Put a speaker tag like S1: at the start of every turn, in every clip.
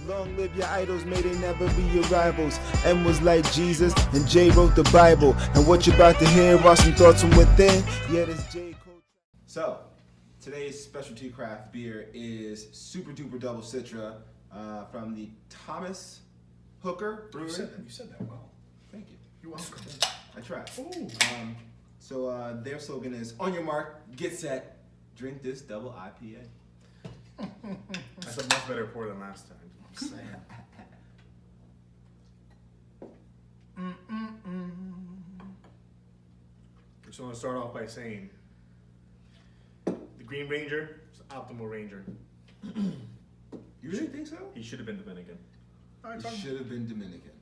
S1: Long live your idols, may they never be your rivals. M was like Jesus, and J wrote the Bible. And what you're about to hear are some thoughts from within. Yeah, this J.
S2: So, today's specialty craft beer is Super Duper Double Citra from the Thomas Hooker Brewery.
S3: You said that well.
S2: Thank you.
S3: You're welcome.
S2: I tried.
S3: Ooh.
S2: So their slogan is, on your mark, get set, drink this double IPA.
S4: That's a much better pour than last time. Just want to start off by saying the Green Ranger is the optimal Ranger.
S2: You really think so?
S4: He should have been Dominican.
S2: He should have been Dominican.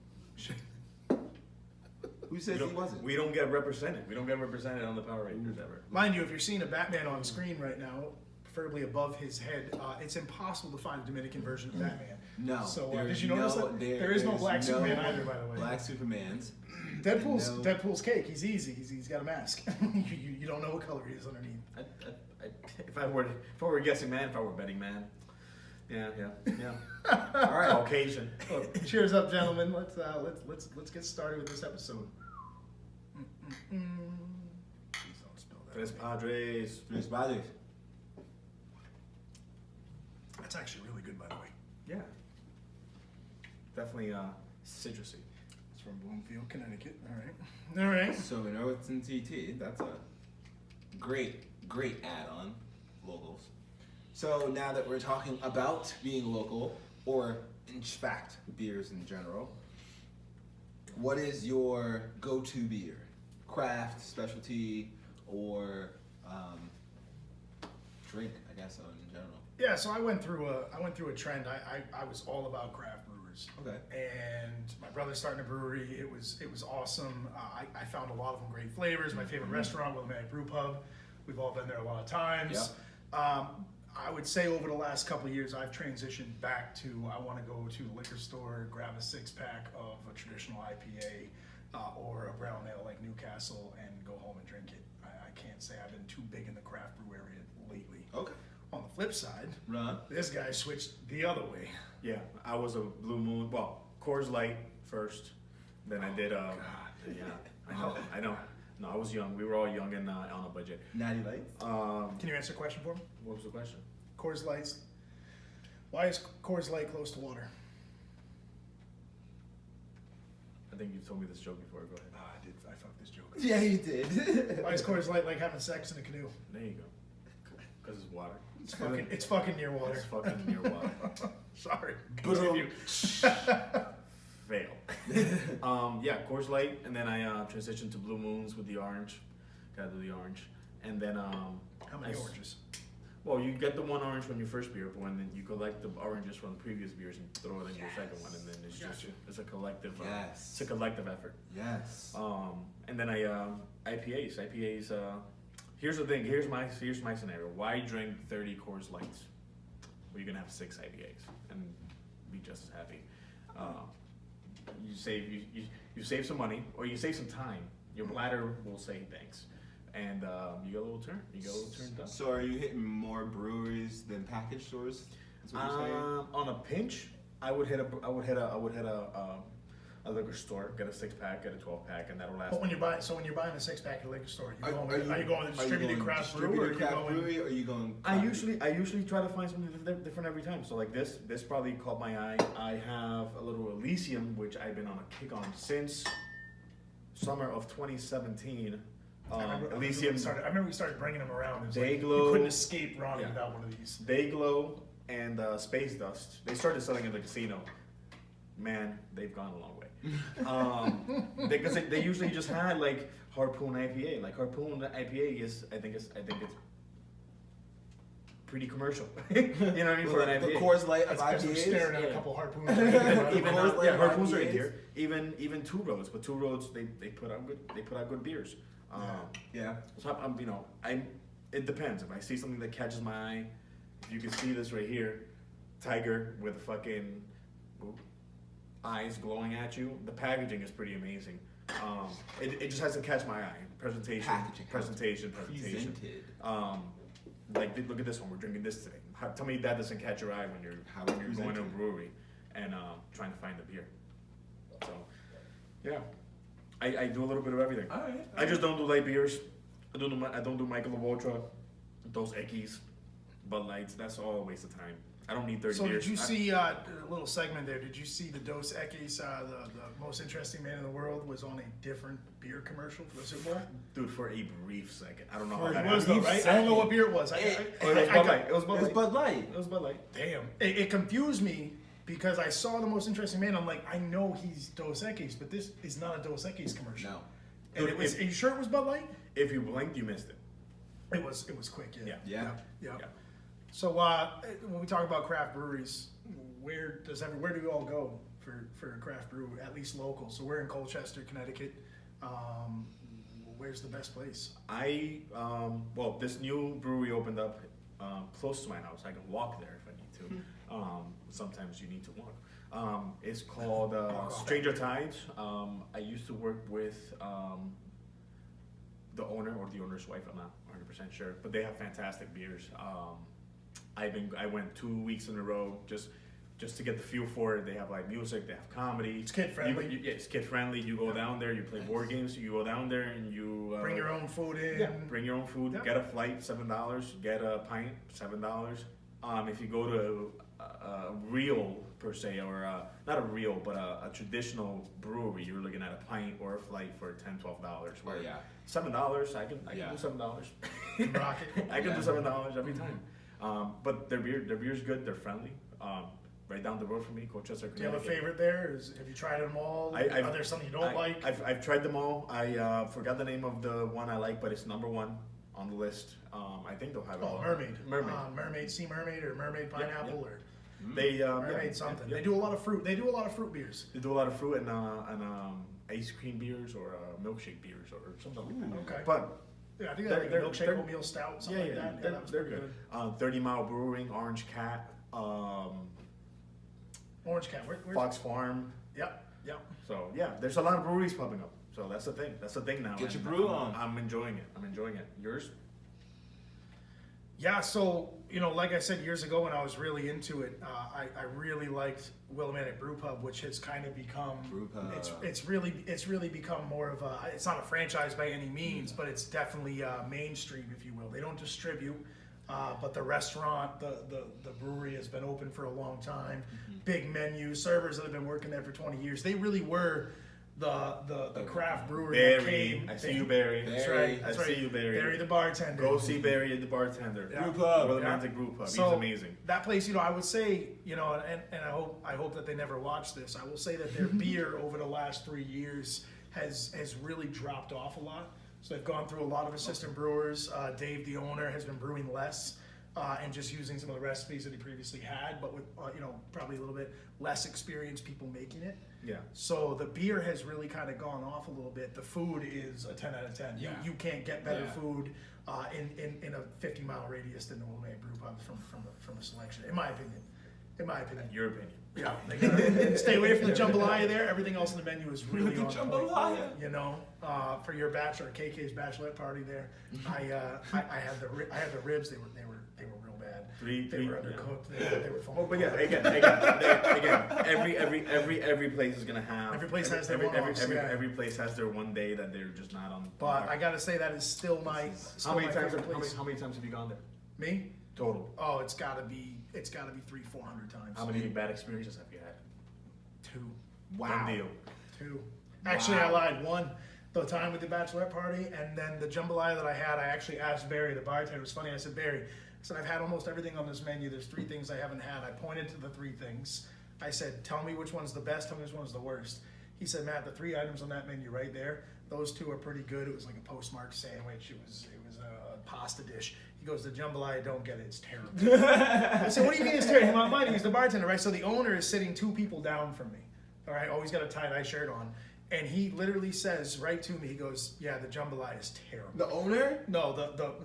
S2: Who says he wasn't?
S4: We don't get represented. We don't get represented on the Power Rangers ever.
S3: Mind you, if you're seeing a Batman on screen right now, preferably above his head, it's impossible to find a Dominican version of Batman.
S2: No.
S3: So did you notice that? There is no black Superman either, by the way.
S2: Black Supermans.
S3: Deadpool's cake. He's easy. He's got a mask. you don't know what color he is underneath.
S4: If I were a guessing man, if I were a betting man, yeah.
S2: All right.
S4: Caucasian.
S3: Cheers up, gentlemen. Let's get started with this episode. Please don't spill that.
S4: Tres Padres.
S2: Tres Padres.
S3: That's actually really good, by the way.
S4: Yeah. Definitely citrusy.
S3: It's from Bloomfield, Connecticut. All right.
S2: So we know it's in TT. That's a great add-on. Locals. So now that we're talking about being local, or in fact, beers in general, what is your go-to beer? Craft, specialty, or drink, I guess, in general?
S3: Yeah, so I went through a trend. I was all about craft brewers.
S2: Okay.
S3: And my brother's starting a brewery. It was awesome. I found a lot of them great flavors. My favorite restaurant, Willimantic Brew Pub. We've all been there a lot of times.
S2: Yep.
S3: I would say over the last couple of years, I've transitioned back to I want to go to the liquor store, grab a 6-pack of a traditional IPA or a brown ale like Newcastle, and go home and drink it. I can't say I've been too big in the craft brew area lately.
S2: Okay.
S3: On the flip side,
S2: Ron?
S3: this guy switched the other way.
S4: Yeah, I was a Blue Moon. Well, Coors Light first. Then I did.
S3: God.
S4: Yeah, I know. No, I was young. We were all young and on a budget.
S2: Natty Lights?
S3: Can you answer a question for me?
S4: What was the question?
S3: Coors Lights. Why is Coors Light close to water?
S4: I think you've told me this joke before. Go ahead.
S3: I did. I fucked this joke.
S2: Yeah, you did.
S3: Why is Coors Light like having sex in a canoe?
S4: There you go. Because it's water.
S3: It's fucking near water.
S4: It's fucking near water.
S3: Sorry.
S2: Continue.
S4: Fail. Yeah, Coors Light, and then I transitioned to Blue Moons with the orange. Gotta do the orange, and then
S3: How many oranges?
S4: Well, you get the one orange when you first beer, but when you collect the oranges from the previous beers and throw it in your second one, and then it's just it's a collective.
S2: Yes.
S4: It's a collective effort.
S2: Yes.
S4: And then IPAs. Here's the thing. Here's my scenario. Why drink 30 Coors Lights? Well, you're gonna have 6 IPAs and be just as happy. You save some money, or you save some time. Your bladder will say thanks, and you get a little turn. You get a little turned up.
S2: So are you hitting more breweries than package stores? Is what you're saying?
S4: On a pinch, I would hit a liquor store, get a 6-pack, get a 12-pack, and that'll last.
S3: But when you're buying a 6-pack at a liquor store, are you going to distributed craft brew, or
S2: are you going?
S4: I usually try to find something different every time. So like this probably caught my eye. I have a little Elysium, which I've been on a kick on since summer of 2017.
S3: I remember we started bringing them around.
S4: Dayglow.
S3: You couldn't escape Ronnie without one of these.
S4: Dayglow and Space Dust. They started selling in the casino. Man, they've gone a long way. Because they usually just had like Harpoon IPA. Like Harpoon IPA I think it's pretty commercial. You know what I mean? For an IPA.
S2: The Coors Light of
S3: I'm
S2: IPAs.
S3: staring at a couple Harpoons.
S4: Harpoons are in here. Even Two Roads, but Two Roads they put out good beers.
S2: Yeah.
S4: So it depends. If I see something that catches my eye, if you can see this right here, tiger with fucking eyes glowing at you. The packaging is pretty amazing. It just has to catch my eye. Presentation.
S2: Presented.
S4: Like, look at this one. We're drinking this today. Tell me that doesn't catch your eye when you're going to a brewery. and trying to find the beer. So, yeah, I do a little bit of everything.
S2: All right.
S4: I just don't do light beers. I don't do Michelob Ultra, those Eckies, Bud Lights. That's all a waste of time. I don't need 30
S3: So
S4: beers.
S3: did you see a little segment there? Did you see the Dos Equis, the most interesting man in the world, was on a different beer commercial for the Super Bowl?
S4: Dude, for a brief second, I don't know
S3: Or
S4: how
S3: it
S4: that
S3: was though,
S4: happened.
S3: right? I don't know what beer it was.
S4: Oh, it was Bud Light. It was Bud
S2: It's
S4: Light.
S2: Bud Light.
S4: It was Bud Light.
S3: Damn. It confused me because I saw the most interesting man. I'm like, I know he's Dos Equis, but this is not a Dos Equis commercial.
S2: No.
S3: And it was. Are you sure it was Bud Light?
S4: If you blinked, you missed it.
S3: It was quick. Yeah.
S2: Yeah.
S3: Yeah.
S4: Yeah.
S3: So when we talk about craft breweries, where do you all go for a craft brew, at least local? So we're in Colchester, Connecticut. Where's the best place?
S4: Well, this new brewery opened up close to my house. I can walk there if I need to. Sometimes you need to walk. It's called Stranger Tides. I used to work with the owner or the owner's wife. I'm not 100% sure, but they have fantastic beers. I went 2 weeks in a row just to get the feel for it. They have like music, they have comedy.
S3: It's kid friendly.
S4: Yeah, it's kid friendly. You go down there, you play board games. You go down there and you
S3: Bring your own food in.
S4: Yeah, bring your own food.
S3: Yeah.
S4: Get a flight, $7. Get a pint, $7. If you go to a real per se, or not a real, but a traditional brewery, you're looking at a pint or a flight for $10, $12. Where
S2: yeah.
S4: $7, I can
S2: Yeah.
S4: do $7.
S3: Rock it.
S4: I can do
S2: Yeah.
S4: $7 every time. But their beer's good. They're friendly. Right down the road from me, Colchester,
S3: Do you have a
S4: Connecticut.
S3: favorite there? Have you tried them all? Are there some you don't like?
S4: I've tried them all. I forgot the name of the one I like, but it's number one on the list. I think they'll have it.
S3: Oh,
S4: all.
S3: Mermaid, Sea Mermaid, or Mermaid Pineapple,
S4: Yep.
S3: or
S4: They
S3: Mermaid
S4: yeah,
S3: something.
S4: yeah.
S3: They do a lot of fruit. They do a lot of fruit beers.
S4: They do a lot of fruit and ice cream beers or milkshake beers or something like that.
S3: Okay.
S4: But
S3: Yeah, I think they have like a milkshake oatmeal stout, something like that.
S4: they're,
S3: that was
S4: they're
S3: pretty
S4: good. 30 Mile Brewing, Orange Cat,
S3: Orange Cat. Where's
S4: Fox Farm.
S3: Yep.
S4: So yeah, there's a lot of breweries popping up. So that's the thing. That's the thing now.
S2: Get your
S4: and
S2: brew on.
S4: I'm enjoying it. Yours?
S3: Yeah, so, like I said years ago when I was really into it, I really liked Willimantic Brew Pub, which has kind of become,
S2: Brew Pub.
S3: it's really become more of a, it's not a franchise by any means, but it's definitely mainstream, if you will. They don't distribute, but the restaurant, the brewery has been open for a long time. Big menu, servers that have been working there for 20 years. They really were the craft brewery that
S4: Barry,
S3: came.
S4: I see you, Barry.
S3: That's right.
S4: I see you, Barry.
S3: Barry the bartender.
S4: Go see Barry the bartender.
S3: Yeah.
S2: Brew Pub.
S4: Willimantic Brew Pub.
S3: So,
S4: He's amazing.
S3: That place, I would say, and I hope that they never watch this. I will say that their beer over the last 3 years has really dropped off a lot. So they've gone through a lot of assistant brewers. Dave, the owner, has been brewing less and just using some of the recipes that he previously had, but with probably a little bit less experienced people making it.
S4: Yeah.
S3: So the beer has really kind of gone off a little bit. The food is a 10 out of 10.
S2: Yeah.
S3: You can't get better
S2: Yeah.
S3: food in a 50-mile radius than the Willimantic Brew Pub from a selection, in my opinion.
S4: Your opinion.
S3: Yeah, they gotta stay away from the jambalaya there. Everything else in the menu is really
S2: The
S3: on point.
S2: jambalaya.
S3: For your KK's bachelorette party there, I had the ribs. They were real bad. They were undercooked. They were falling
S4: Oh, but yeah,
S3: apart.
S4: again, every place is gonna have.
S3: Every place has their
S4: every,
S3: one-offs,
S4: every,
S3: yeah.
S4: every place has their one day that they're just not on.
S3: But I gotta say that is still my favorite place.
S4: How many times have you gone there?
S3: Me?
S4: Total.
S3: Oh, it's gotta be 300-400 times.
S4: How many bad experiences have you had?
S3: 2.
S4: Done deal.
S3: 2. Actually, I lied. 1, the time with the bachelorette party, and then the jambalaya that I had, I actually asked Barry, the bartender. It was funny. I said, Barry, I've had almost everything on this menu. There's 3 things I haven't had. I pointed to the 3 things. I said, tell me which one's the best, tell me which one's the worst. He said, Matt, the 3 items on that menu right there, those 2 are pretty good. It was like a postmark sandwich. It was a pasta dish. He goes, the jambalaya, don't get it. It's terrible. I said, what do you mean it's terrible? Mind you, he's the bartender, right? So the owner is sitting 2 people down from me. All right, always got a tie-dye shirt on. And he literally says right to me, he goes, yeah, the jambalaya is terrible.
S2: The owner?
S3: No,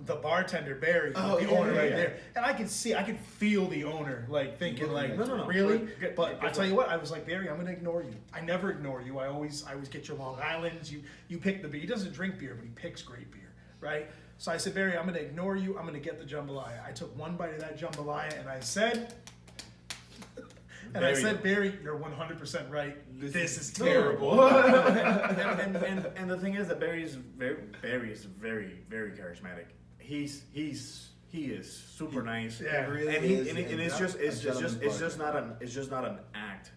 S3: the bartender, Barry,
S2: Oh,
S3: the
S2: yeah,
S3: owner
S2: yeah,
S3: right
S2: yeah.
S3: there. And I could feel the owner, like, thinking, like,
S4: No.
S3: really?
S4: Good,
S3: But
S4: good
S3: I tell you what, I was like, Barry, I'm going to ignore you. I never ignore you. I always get your Long Islands. You pick the beer. He doesn't drink beer, but he picks great beer, right? So I said, Barry, I'm going to ignore you. I'm going to get the jambalaya. I took 1 bite of that jambalaya, and I said... And I said, Barry, you're 100% right. This is terrible.
S4: and the thing is that Barry is very, very charismatic. He is super nice.
S3: Yeah,
S2: really
S4: and
S2: is,
S4: it's just not an act.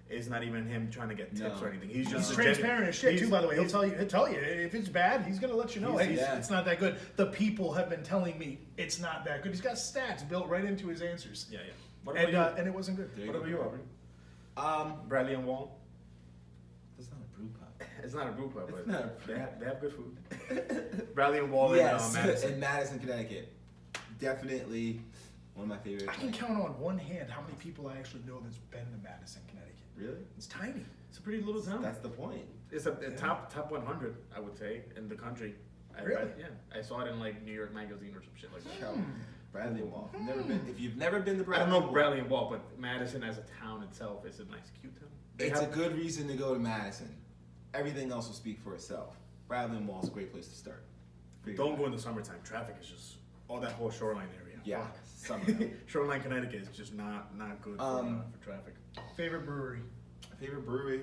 S4: It's not even him trying to get tips or anything. He's just
S3: He's transparent as shit too. By the way, he'll tell you if it's bad. He's gonna let you know. Hey, it's not that good. The people have been telling me it's not that good. He's got stats built right into his answers.
S4: Yeah. What about you?
S3: And it wasn't good.
S4: What about you, Aubrey? Bradley and Wall.
S2: That's not a brew pub.
S4: It's not a brew pub, but
S2: not
S4: they have good food. Bradley and Wall
S2: Yes,
S4: in Madison.
S2: in Madison, Connecticut. Definitely one of my favorite.
S3: I can count on one hand how many people I actually know that's been to Madison, Connecticut.
S2: Really?
S3: It's tiny.
S4: It's a pretty little town.
S2: That's the point.
S4: It's a top 100, I would say, in the country.
S3: Really?
S4: I saw it in like New York Magazine or some shit like that.
S2: Bradley Wall. Never been. If you've never been to
S4: I
S2: Bradley,
S4: don't know Bradley and Wall, but Madison as a town itself is a nice, cute town.
S2: It's a good reason to go to Madison. Everything else will speak for itself. Bradley and Wall is a great place to start.
S4: Don't go in the summertime. Traffic is just all that whole shoreline area.
S2: Yeah, summer.
S4: Shoreline, Connecticut is just not good for traffic.
S3: Favorite brewery.
S2: Favorite brewery.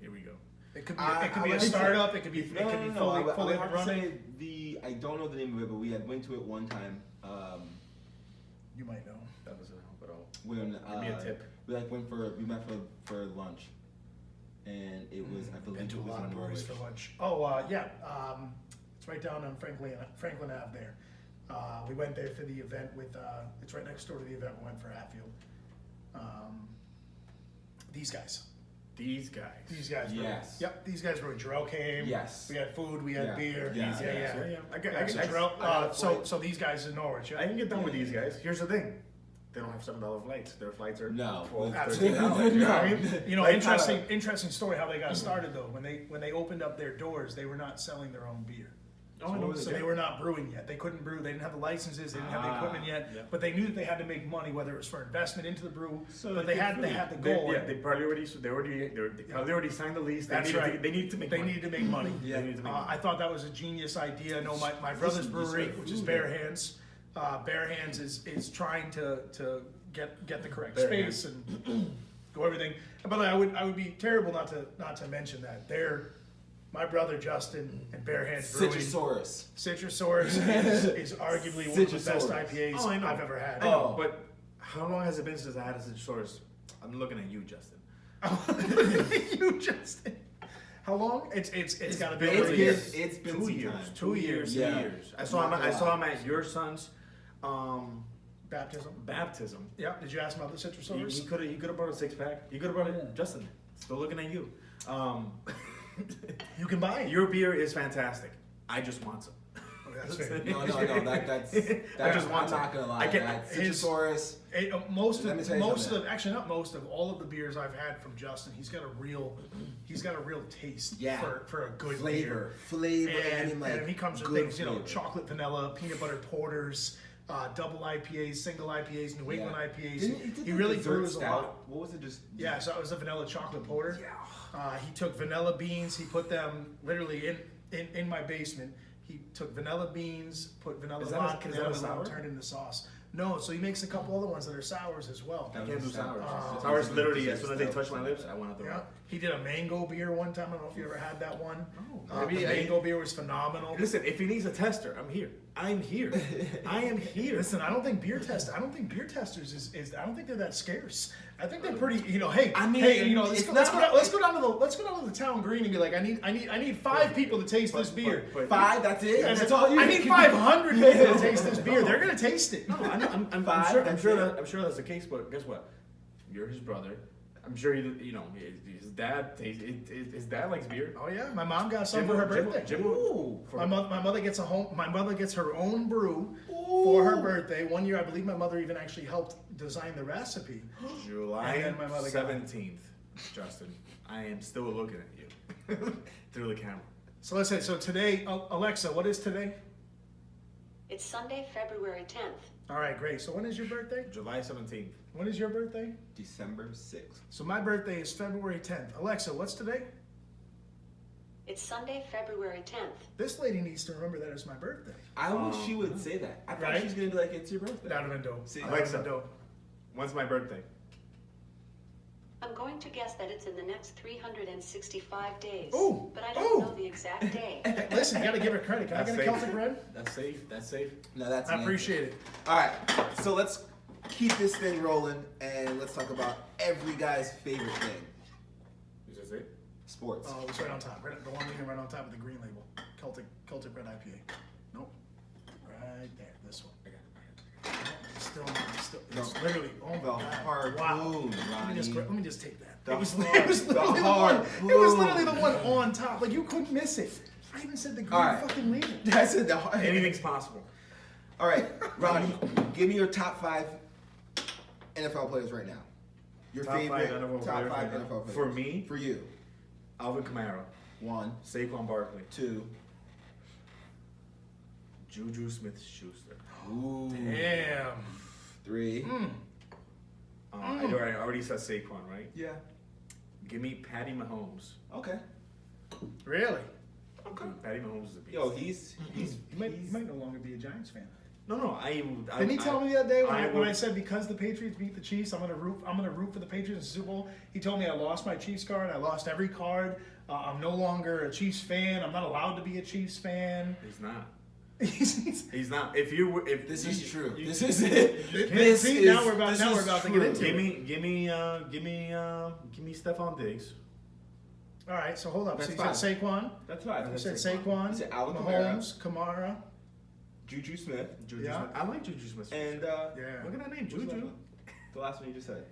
S4: Here we go.
S3: It could be a startup. It could be fully
S2: I would
S3: running.
S2: say I don't know the name of it, but we had went to it one time.
S3: You might know.
S4: That doesn't help at all.
S2: When
S4: Give me a tip.
S2: we met for lunch, and it was I believe
S3: Been to
S2: it
S3: a
S2: was
S3: lot of
S2: in
S3: breweries
S2: Norwich.
S3: for lunch. Oh yeah, it's right down on Franklin Ave there. We went there for the event with. It's right next door to the event we went for Hatfield. These guys.
S4: These guys.
S2: Yes.
S3: Yep. These guys were. Jarrell came.
S2: Yes.
S3: We had food. We had beer.
S2: Yeah.
S3: So these guys in Norwich.
S4: I can get down with these guys. Here's the thing. They don't have $7 flights. Their flights are
S2: No.
S4: $12,
S3: Absolutely.
S4: $13. You know what I mean?
S3: You know,
S2: Like,
S3: interesting story how they got started though. When they opened up their doors, they were not selling their own beer.
S4: Oh, I know.
S3: So they were not brewing yet. They couldn't brew. They didn't have the licenses. They didn't have the equipment yet.
S4: Yeah.
S3: But they knew that they had to make money, whether it was for investment into the brew.
S2: So
S3: but
S2: they
S3: they had the goal.
S4: They probably already signed the lease.
S3: That's right.
S4: They need to make money.
S3: They needed to make money.
S2: Yeah.
S4: They need to make money.
S3: I thought that was a genius idea. I know my brother's brewery, which is Bare Hands. Bare Hands is trying to get the correct
S4: Bare
S3: space and go everything. But I would be terrible not to mention that my brother Justin and Bare Hands Brewing. Citrosaurus is arguably one of the best IPAs I've ever had.
S4: I know, but how long has it been since I had a Citrosaurus? I'm looking at you, Justin.
S3: You Justin. How long? It's got to be over a year.
S2: It's been
S4: 2
S2: some
S4: years.
S2: time.
S4: 2 years.
S2: Yeah.
S4: 2 years. I saw him at your son's baptism.
S3: Yeah. Did you ask him about the Citrosaurus?
S4: He could have brought a 6-pack. He could have brought it. Justin, still looking at you.
S3: You can buy it.
S4: Your beer is fantastic. I just want some.
S3: That's fair.
S2: No, that's
S4: I just want
S2: I'm
S4: some.
S2: not gonna lie.
S4: I get-
S2: That Citrosaurus.
S3: Most
S2: Let me tell you something.
S3: actually not most of all of the beers I've had from Justin, he's got a real taste for a good beer.
S2: Flavor,
S3: And he comes with
S2: good
S3: things,
S2: flavor.
S3: chocolate, vanilla, peanut butter porters, double IPAs, single IPAs, New England IPAs. He really brews a lot.
S2: What was it? Just
S3: Yeah, so it was a vanilla chocolate porter. He took vanilla beans, he put them literally in my basement. He took vanilla beans, put vanilla vodka,
S4: is that a
S3: vanilla
S4: sour?
S3: turned into sauce. No, so he makes a couple other ones that are sours as well.
S4: I can't do sours.
S3: Oh.
S4: Sours literally, as soon as they touch my lips, I want to throw
S3: Yeah,
S4: up.
S3: he did a mango beer one time. I don't know if you ever had that one.
S4: Oh,
S3: The mango beer was phenomenal.
S4: Listen, if he needs a tester, I'm here. I'm here. I am here.
S3: Listen, I don't think beer testers is I don't think they're that scarce. I think they're pretty. Hey, let's go down to the town green and be like, I need 5 people to taste this beer.
S4: But
S2: 5. That's it.
S3: And
S2: That's all you
S3: I need 500 people to taste this beer. They're gonna taste it.
S4: No, I'm
S2: Five,
S4: sure
S2: that's
S4: that's the case. But guess what? You're his brother. I'm sure his dad likes beer.
S3: Oh yeah, my mom got some for her birthday.
S2: Ooh.
S3: My mother gets her own brew for her birthday. One year, I believe my mother even actually helped design the recipe.
S4: July
S3: And then my mother got it.
S4: 17th, Justin. I am still looking at you through the camera.
S3: So let's say today, Alexa, what is today?
S5: It's Sunday, February 10th.
S3: All right, great. So when is your birthday?
S4: July 17th.
S3: When is your birthday?
S2: December 6th.
S3: So my birthday is February 10th. Alexa, what's today?
S5: It's Sunday, February 10th.
S3: This lady needs to remember that it's my birthday.
S2: I wish she would say that. I thought
S3: Right?
S2: she was gonna be like, "It's your birthday."
S3: That would have been dope.
S2: See,
S3: That would've been dope.
S4: When's my birthday?
S5: I'm going to guess that it's in the next 365 days.
S3: Ooh,
S5: But I don't
S3: ooh.
S5: know the exact day.
S3: Listen, you gotta give her credit. Can I
S4: That's
S3: get a
S4: safe.
S3: Celtic Red?
S4: That's safe. That's safe.
S2: No, that's
S3: I
S2: an
S3: appreciate it.
S2: answer. All right, so let's keep this thing rolling and let's talk about every guy's favorite thing:
S4: Is this it?
S2: sports.
S3: Oh, it's right on top. Right, the one leaning right on top of the green label. Celtic Red IPA. Nope. Right there. This one. Still, it's
S2: No.
S3: literally. Oh my
S2: The
S3: God.
S2: harpoon,
S3: Wow.
S2: Ronnie.
S3: Let me just take that.
S2: The
S3: It was,
S2: hard-
S3: it was
S2: the
S3: literally the
S2: hard
S3: one. It was
S2: boom.
S3: literally the one on top. Like you couldn't miss it. I even said the green
S2: All right.
S3: fucking label.
S2: That's it. The hard.
S4: Anything's possible.
S2: All right, Ronnie, give me your top 5 NFL players right now. Your
S4: Top
S2: favorite
S4: 5 NFL
S2: top
S4: players
S2: 5
S4: right now.
S2: NFL players.
S4: For me?
S2: For you.
S4: Alvin Kamara,
S2: 1,
S4: Saquon Barkley,
S2: 2.
S4: Juju Smith-Schuster.
S2: Ooh.
S3: Damn.
S2: 3.
S4: I already said Saquon, right?
S2: Yeah.
S4: Give me Patty Mahomes.
S2: Okay.
S3: Really?
S4: Dude, Patty Mahomes is a beast.
S2: Yo, he's
S3: You might no longer be a Giants fan.
S4: No,
S3: Didn't he tell me the other day when I
S4: would-
S3: said because the Patriots beat the Chiefs, I'm gonna root for the Patriots in the Super Bowl? He told me I lost my Chiefs card. I lost every card. I'm no longer a Chiefs fan. I'm not allowed to be a Chiefs fan.
S4: He's not.
S3: He's-
S4: He's not. If
S2: this
S4: you-
S2: is true.
S4: you-
S2: This is it.
S3: This
S2: This
S3: see,
S2: is
S3: now we're about
S2: this
S3: now
S2: is
S3: we're about to
S2: true.
S3: get into
S4: Give
S3: it.
S4: me Stephon Diggs.
S3: All right, so hold up.
S2: That's
S3: So you said Saquon.
S2: That's right.
S3: You said Saquon.
S2: You said Alvin
S3: Mahomes, Kamara.
S2: Juju Smith,
S4: Juju
S3: Yeah.
S4: Smith. I like Juju Smith.
S2: and
S3: Yeah.
S4: Look at that name,
S2: what's the
S4: Juju.
S2: other one? The last one you just said.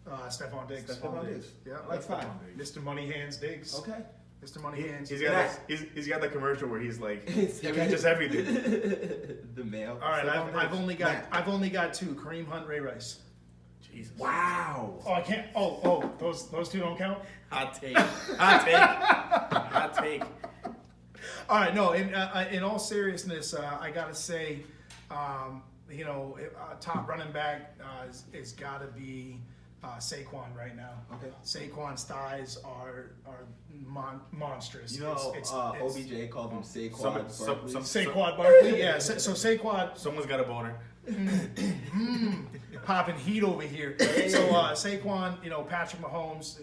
S3: Stephon Diggs.
S2: Stephon Diggs.
S3: Yeah,
S2: That's fine.
S3: Mr. Money Hands Diggs.
S2: Okay.
S3: Mr. Money Hands.
S4: He's
S2: got
S4: got he's got the commercial where he's like
S2: It's
S4: he catches everything.
S2: The mail.
S3: All right,
S2: Stephon
S3: I've
S2: Diggs.
S3: only got 2: Kareem Hunt, Ray Rice.
S4: Jesus.
S2: Wow.
S3: Oh, I can't. Oh, those 2 don't count.
S4: Hot take. Hot take. Hot take.
S3: All right, no. In all seriousness, I gotta say, top running back is gotta be Saquon right now.
S2: Okay.
S3: Saquon's thighs are monstrous.
S2: You know,
S3: It's
S2: OBJ called him Saquon.
S3: Saquon Barkley. Yeah. So Saquon
S4: Someone's got a boner.
S3: popping heat over here. So Saquon, Patrick Mahomes,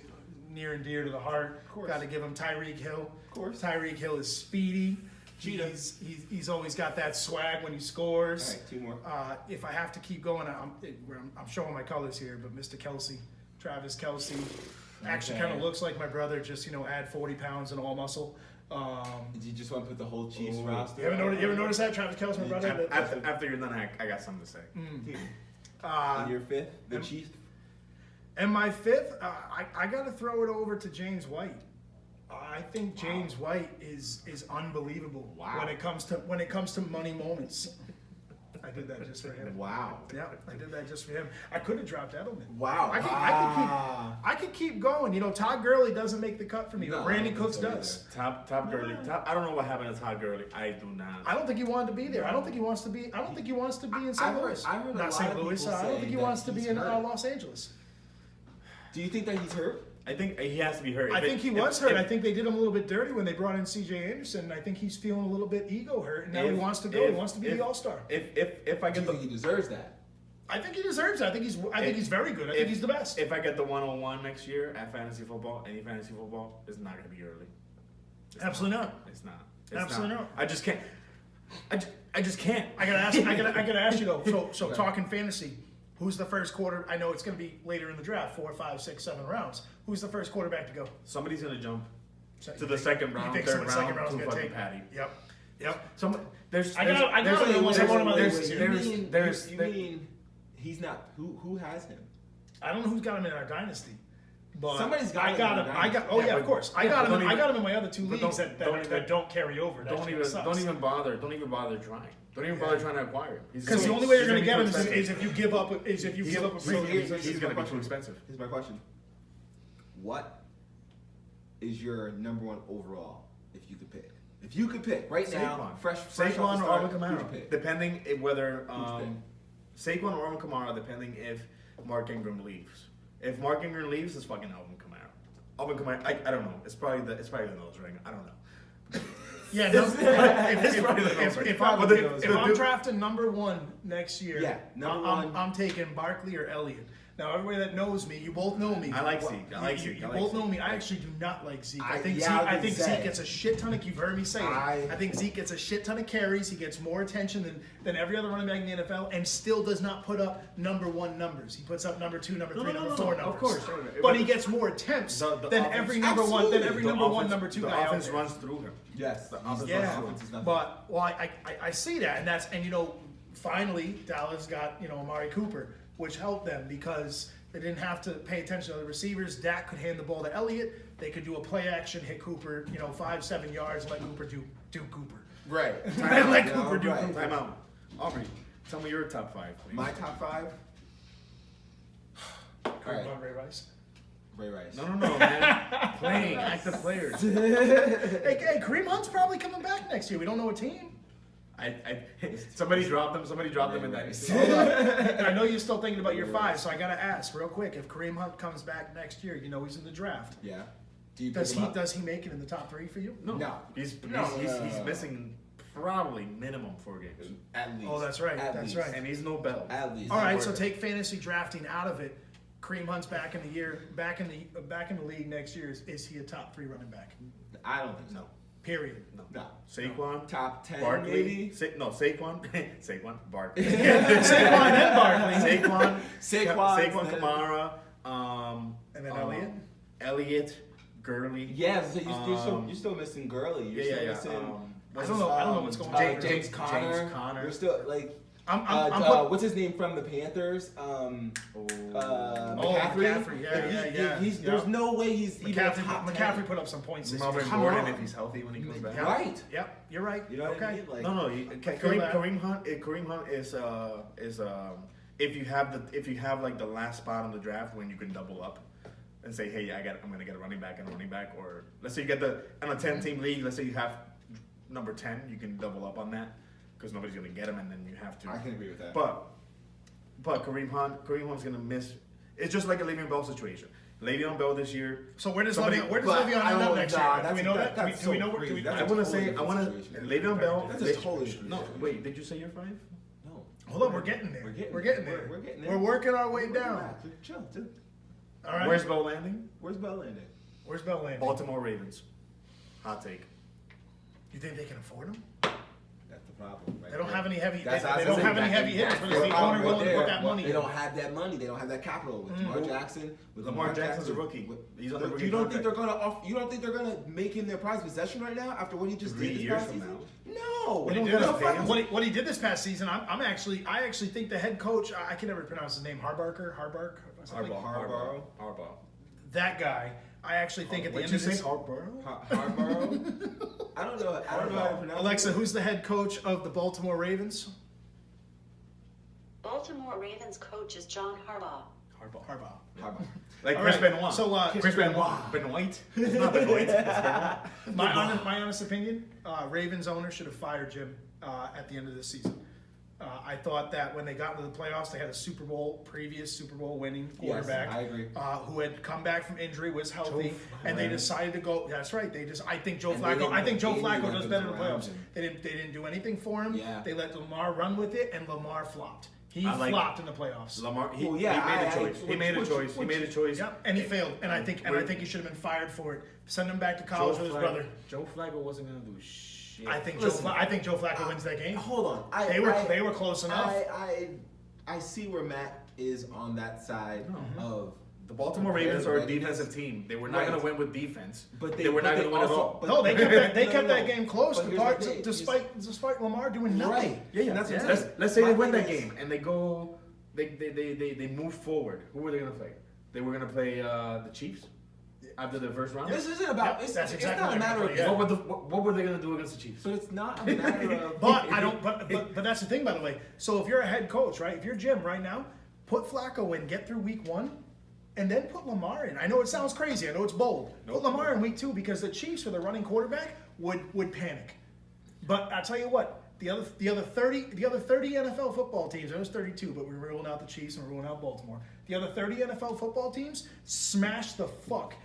S3: near and dear to the heart.
S2: course.
S3: Got to give him Tyreek Hill.
S2: Of course.
S3: Tyreek Hill is speedy.
S2: Cheetah.
S3: He's always got that swag when he scores.
S2: All right, 2 more.
S3: If I have to keep going, I'm showing my colors here, but Mr. Kelsey, Travis Kelsey, actually
S2: Okay.
S3: kind of looks like my brother. Just add 40 pounds and all muscle.
S2: Did you just want to put the whole Chiefs
S4: Ooh.
S2: roster?
S3: You ever notice that Travis Kelsey, my brother?
S4: After you're done, I got something to say.
S2: And your 5th, the
S3: and-
S2: Chiefs.
S3: And my 5th, I got to throw it over to James White. I think James White is unbelievable
S2: Wow.
S3: when it comes to money moments. I did that just for him.
S2: Wow.
S3: Yeah, I did that just for him. I could have dropped Edelman.
S2: Wow.
S3: I could keep going. Todd Gurley doesn't make the cut for me,
S2: No,
S3: but Brandon
S2: I don't
S3: Cooks
S2: think so
S3: does.
S4: Top Gurley. I don't know what happened to Todd Gurley. I do not.
S3: I don't think he wanted to be there. I don't think he wants to be. I don't think he wants to be in St.
S2: I've heard-
S3: Louis.
S2: I've heard a
S3: Not
S2: lot
S3: St.
S2: of
S3: Louis.
S2: people
S3: I don't think
S2: say
S3: he
S2: that
S3: wants to be
S2: he's
S3: in
S2: hurt.
S3: Los Angeles.
S2: Do you think that he's hurt?
S4: I think he has to be hurt.
S3: I think he was hurt. I think they did him a little bit dirty when they brought in C.J. Anderson. And I think he's feeling a little bit ego hurt, and now he wants to go. He wants to be the All-Star.
S4: If I
S2: Do
S4: get
S2: you
S4: the
S2: think he deserves that?
S3: I think he deserves it. I think he's very good. I think he's the best.
S4: If I get the 101 next year at fantasy football, any fantasy football, it's not gonna be early. It's
S3: Absolutely not.
S4: It's not.
S3: Absolutely not.
S4: I just can't. I just can't.
S3: I gotta ask you though. So talking fantasy, who's the first quarter? I know it's gonna be later in the draft, 4, 5, 6, 7 rounds. Who's the first quarterback to go?
S4: Somebody's gonna jump
S3: So
S4: to the second round,
S3: think
S4: third
S3: someone second
S4: round
S3: round's
S4: to
S3: gonna
S4: fucking
S3: take
S4: Patty.
S3: Yep.
S4: There's
S3: I got him in one of my leagues this year.
S2: You mean he's not? Who has him?
S3: I don't know who's got him in our dynasty. But
S2: Somebody's got
S3: I
S2: him
S3: got
S2: in
S3: him.
S2: our
S3: I got.
S2: dynasty.
S3: Oh yeah,
S4: Yeah,
S3: of course. I
S4: but
S3: got him.
S4: don't
S3: I
S4: even-
S3: got him in my other 2
S4: but
S3: leagues
S4: don't-
S3: that don't carry over. That
S4: Don't
S3: shit
S4: even
S3: sucks.
S4: don't even bother trying. Don't even bother trying to acquire him.
S3: Because the only way you're gonna get him is if you give up. Is if you give up a
S2: So
S3: premium.
S4: he's gonna be too expensive.
S2: Here's my question. What is your number 1 overall if you could pick? If you could pick right now,
S4: Saquon.
S2: fresh
S4: Saquon
S2: off the
S4: or
S2: start,
S4: Alvin
S2: who'd you
S4: Kamara,
S2: pick?
S4: depending whether
S2: Who's
S4: Saquon or Alvin Kamara, depending if Mark Ingram leaves. If Mark Ingram leaves, it's fucking Alvin Kamara. Alvin Kamara, I don't know. It's probably the nose ring. I don't know.
S3: Yeah, no,
S4: It's probably the number.
S3: if I'm drafting number 1 next year,
S2: Yeah, number one.
S3: I'm taking Barkley or Elliott. Now, everybody that knows me, you both know me.
S4: I like Zeke. I like Zeke.
S3: You both know me. I actually do not like Zeke. I think
S2: I
S3: Zeke gets a shit ton of. You've heard me say it. I think Zeke gets a shit ton of carries. He gets more attention than every other running back in the NFL, and still does not put up number 1 numbers. He puts up number 2, number 3, number 4 numbers.
S4: Of course,
S3: but he gets more attempts than every number 1, than every number 1, number 2
S4: the
S3: guy.
S4: The offense
S3: out
S4: runs through him.
S2: Yes.
S4: The offense
S3: yeah,
S4: runs through him.
S3: but I see that, and finally Dallas got Amari Cooper, which helped them because they didn't have to pay attention to the receivers. Dak could hand the ball to Elliott. They could do a play action, hit Cooper, 5-7 yards, and let Cooper do Cooper.
S2: Right.
S3: Let Cooper do
S2: right.
S3: Cooper.
S4: Time out. Aubrey, tell me your top 5, please.
S2: My top 5. All right.
S3: Ray Rice.
S2: Ray Rice.
S4: No, man. Playing, active players.
S3: Hey, Kareem Hunt's probably coming back next year. We don't know what team.
S4: Somebody dropped them. Somebody dropped them in that.
S3: Hold on. I know you're still thinking about your 5, so I gotta ask real quick. If Kareem Hunt comes back next year, he's in the draft.
S2: Yeah. Do you
S3: Does he make it in the top 3 for you?
S2: No.
S4: He's missing probably minimum 4 games.
S2: At least.
S3: Oh, that's right. That's right.
S4: And he's no Bell.
S2: At least.
S3: All right, so take fantasy drafting out of it. Kareem Hunt's back in the league next year. Is he a top 3 running back?
S2: I don't think so.
S3: Period.
S2: No.
S4: Saquon,
S2: Top 10
S4: Barkley,
S2: maybe?
S4: Saquon, Barkley,
S3: Saquon and Barkley.
S4: Saquon, Kamara,
S3: And then Elliott.
S4: Elliott, Gurley.
S2: Yeah, so you're still missing Gurley. You're still missing.
S3: I don't know what's going on.
S2: James Conner. You're still
S3: I'm
S2: what's his name from the Panthers? McCaffrey.
S3: Yeah.
S2: There's no way he's even top 10.
S3: McCaffrey put up some points this year.
S4: Melvin Gordon if he's healthy when he comes back.
S2: Right.
S3: Yep, you're right.
S2: You know what I mean? Like,
S4: No. Kareem Hunt is if you have like the last spot on the draft when you can double up and say, hey, I'm gonna get a running back and a running back, or let's say you get on a 10-team league. Let's say you have number 10, you can double up on that because nobody's gonna get him, and then you have to.
S2: I can agree with that.
S4: But Kareem Hunt's gonna miss. It's just like a Le'Veon Bell situation. Le'Veon Bell this year.
S3: So where does Le'Veon end up next year? Do we know that? Do we know where?
S2: That's
S4: I want to
S2: totally
S4: say
S2: different situation.
S4: Le'Veon Bell.
S2: That's a totally different
S4: No,
S2: situation.
S4: wait. Did you say you're 5?
S2: No.
S3: Hold on, we're getting there. We're getting there.
S2: We're getting there.
S3: We're working our way down.
S2: Chill.
S3: All right.
S4: Where's Bell landing?
S2: Where's Bell landing?
S3: Where's Bell landing?
S4: Baltimore Ravens. Hot take.
S3: You think they can afford him?
S2: That's the problem. Right
S3: They don't
S2: there.
S3: have any heavy.
S2: That's
S3: They don't have any heavy hitters, but is the owner willing to put that money?
S2: They don't have that money. They don't have that capital with Lamar Jackson. With
S4: Lamar Jackson's a rookie. He's on the rookie
S2: You don't think
S4: contract.
S2: you don't think they're gonna make him their prized possession right now after what he just
S4: 3
S2: did this
S4: years
S2: past
S4: from
S2: season?
S4: now?
S2: No.
S3: What
S2: They
S3: he,
S2: don't
S3: did
S2: gonna
S3: this,
S2: fuck him.
S3: what he did this past season, I actually think the head coach, I can never pronounce his name, Harbaugh.
S4: Harbaugh.
S3: That guy, I actually think at the end
S4: Did
S3: of
S4: you
S3: this.
S4: say Harbaugh?
S2: Harborough? I don't know how to pronounce
S3: Alexa,
S2: it.
S3: who's the head coach of the Baltimore Ravens?
S5: Baltimore Ravens coach is John Harbaugh.
S3: Harbaugh.
S4: Like
S3: All
S4: Chris
S3: right,
S4: Benoit.
S3: so,
S4: Chris Benoit. Benoit. It's not Benoit. It's Benoit.
S3: My honest opinion, Ravens owner should have fired Jim at the end of this season. I thought that when they got into the playoffs, they had a previous Super Bowl winning quarterback.
S2: Yes, I agree.
S3: Who had come back from injury, was healthy, and they decided to go. That's right. I think Joe
S2: And they
S3: Flacco.
S2: didn't
S3: I think Joe
S2: do
S3: Flacco
S2: anything
S3: does better in the
S2: around
S3: playoffs.
S2: him.
S3: They didn't do anything for him.
S2: Yeah.
S3: They let Lamar run with it, and Lamar flopped. He
S4: I like
S3: flopped in the playoffs.
S4: Lamar. He
S2: Well,
S4: made
S2: yeah,
S4: a choice. He made a choice.
S3: Yep, and he failed. And I think he should have been fired for it. Send him back to college with his brother.
S4: Joe Flacco wasn't gonna do shit.
S3: I think
S2: Listen,
S3: Joe Flacco wins that game.
S2: Hold on.
S3: They were close enough.
S2: I see where Matt is on that side of
S4: The Baltimore Ravens are a defensive team. They were not
S2: Right.
S4: going to win with defense.
S2: But
S4: they were not going to win at
S2: also-
S4: all.
S2: but-
S3: No, they kept
S2: No.
S3: that game close,
S2: But here's the thing,
S3: despite Lamar doing nothing.
S2: Right.
S4: Yeah.
S2: And that's what I'm
S4: Let's,
S2: saying.
S4: let's say they
S2: My
S4: win
S2: thing
S4: that
S2: is-
S4: game and they move forward. Who were they going to play? They were going to play the Chiefs after the first round.
S2: This isn't about.
S3: Yep,
S2: It's,
S3: that's
S2: it's
S3: exactly
S2: not a
S3: what
S2: matter
S3: they're
S2: of.
S3: gonna play,
S4: What were they going to do against the Chiefs?
S2: So it's not a matter of.
S3: But I don't. But that's the thing, by the way. So if you're a head coach, right? If you're Jim right now, put Flacco in, get through week 1, and then put Lamar in. I know it sounds crazy. I know it's bold. Put Lamar in week 2 because the Chiefs, with a running quarterback, would panic. But I tell you what, the other 30 NFL football teams. There was 32, but we're ruling out the Chiefs and we're ruling out Baltimore. The other 30 NFL football teams smash the fuck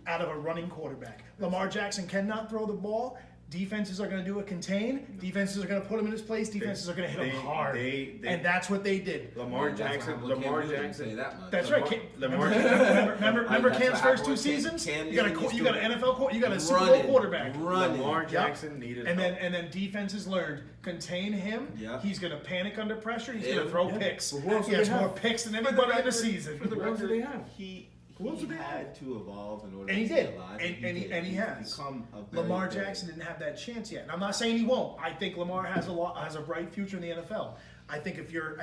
S3: out of a running quarterback. Lamar Jackson cannot throw the ball. Defenses are going to do a contain. Defenses are going to put him in his place. Defenses are going to hit him hard. And that's what they did.
S4: Lamar Jackson.
S2: Say that much.
S3: That's right. Remember Cam's first 2 seasons? You got an NFL, you got a Super Bowl quarterback.
S4: Lamar Jackson needed help.
S3: And then defenses learned contain him.
S2: Yep.
S3: He's going to panic under pressure. He's going to throw picks.
S4: Well, who else
S3: He
S4: do
S3: has
S4: they have?
S3: more picks than anybody in the season.
S4: Who else do they have?
S2: He
S4: else do they
S2: had to evolve in order
S3: And he
S2: to
S3: did,
S2: stay alive.
S3: and he has.
S2: Become a very,
S3: Lamar
S2: very-
S3: Jackson didn't have that chance yet, and I'm not saying he won't. I think Lamar has a bright future in the NFL. I think if you're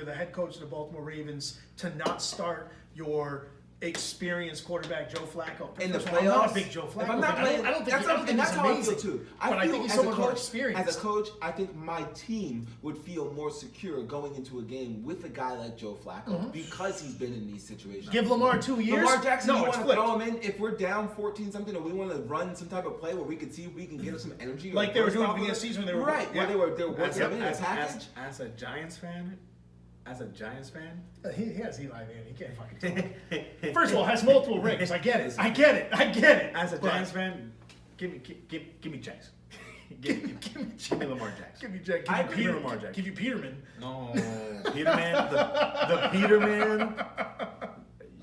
S3: the head coach of the Baltimore Ravens, to not start your experienced quarterback Joe Flacco
S2: In the
S3: First of all, I'm not a
S2: playoffs?
S3: big Joe Flacco
S2: If I'm not
S3: fan.
S2: playing,
S3: I don't think
S2: and that's
S3: he's
S2: how I
S3: amazing.
S2: feel too.
S3: But I think he's so much more experienced.
S2: As a coach, I think my team would feel more secure going into a game with a guy like Joe Flacco because he's been in these situations.
S3: Give Lamar 2 years.
S2: Lamar Jackson,
S3: no,
S2: you
S3: it's
S2: want to
S3: flipped.
S2: throw him in if we're down 14-something and we want to run some type of play where we can see if we can get him some energy.
S3: Like
S2: or
S3: they were
S2: burst
S3: doing at
S2: off
S3: the beginning
S2: of
S3: of the
S2: it.
S3: season when they were
S2: right.
S3: yeah.
S2: Where they were working him in a package.
S4: As a Giants fan,
S3: He has Eli Manning. He can't fucking tell. First of all, has multiple rings. I get it.
S4: As a Giants fan, give me Jackson. give me Lamar Jackson.
S3: Give me
S4: Lamar Jackson.
S3: Give you Peterman.
S4: No, Peterman, the Peterman.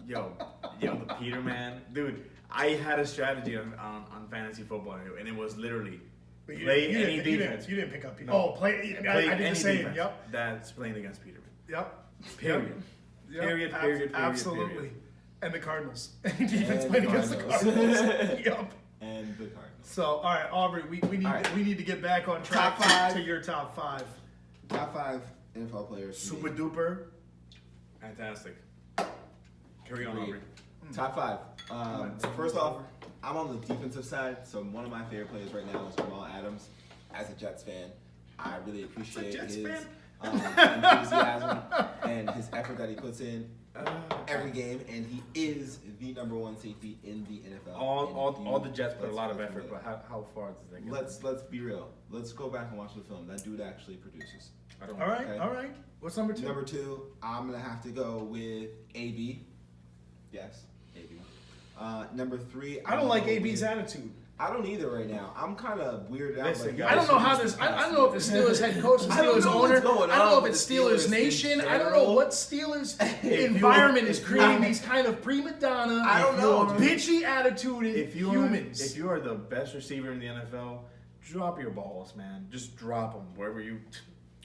S4: Yo, the Peterman, dude. I had a strategy on fantasy football, and it was literally play any defense.
S3: You didn't pick up Peterman.
S4: No.
S3: Play.
S4: Play
S3: I did
S4: any
S3: the same.
S4: defense
S3: Yep.
S4: that's playing against Peterman.
S3: Yep.
S4: Period.
S3: Yep.
S4: Period.
S3: Absolutely.
S4: Period.
S3: And the Cardinals. Defense
S2: And
S3: playing against the
S2: Cardinals.
S3: Cardinals. Yep.
S2: And the Cardinals.
S3: So, all right, Aubrey, we need to get back on track
S2: Top five.
S3: to your top 5.
S2: Top 5 NFL players. for
S3: Super
S2: me.
S3: duper.
S4: Fantastic. Carry on,
S2: Great.
S4: Aubrey.
S2: Top 5. So first off, I'm on the defensive side, so one of my favorite players right now is Jamal Adams. As a Jets fan, I really appreciate
S3: Jets
S2: his
S3: fan?
S2: enthusiasm and his effort that he puts in every game, and he is the #1 safety in the NFL.
S4: All the Jets put a
S2: let's
S4: lot of
S2: go
S4: effort,
S2: from
S4: but
S2: there.
S4: how far does that get?
S2: Let's be real. Let's go back and watch the film. That dude actually produces.
S4: I don't
S3: All right,
S2: Okay.
S3: all right. What's number 2?
S2: Number 2, I'm gonna have to go with AB. Yes, AB. Number 3,
S3: I don't like AB's attitude.
S2: I don't either right now. I'm kind of weirded out.
S4: Listen,
S2: like,
S4: guys,
S3: I don't know how this. I don't know if the Steelers head coach, the
S2: I don't
S3: Steelers
S2: know
S3: owner.
S2: what's going
S3: I don't know
S2: on
S3: if it's
S2: with the
S3: Steelers
S2: Steelers
S3: Nation.
S2: in
S3: I don't know
S2: general.
S3: what Steelers environment is creating these kind of prima donna,
S2: I don't know, dude.
S3: bitchy attitude
S4: If you
S3: humans.
S4: if you are the best receiver in the NFL, drop your balls, man. Just drop them wherever you.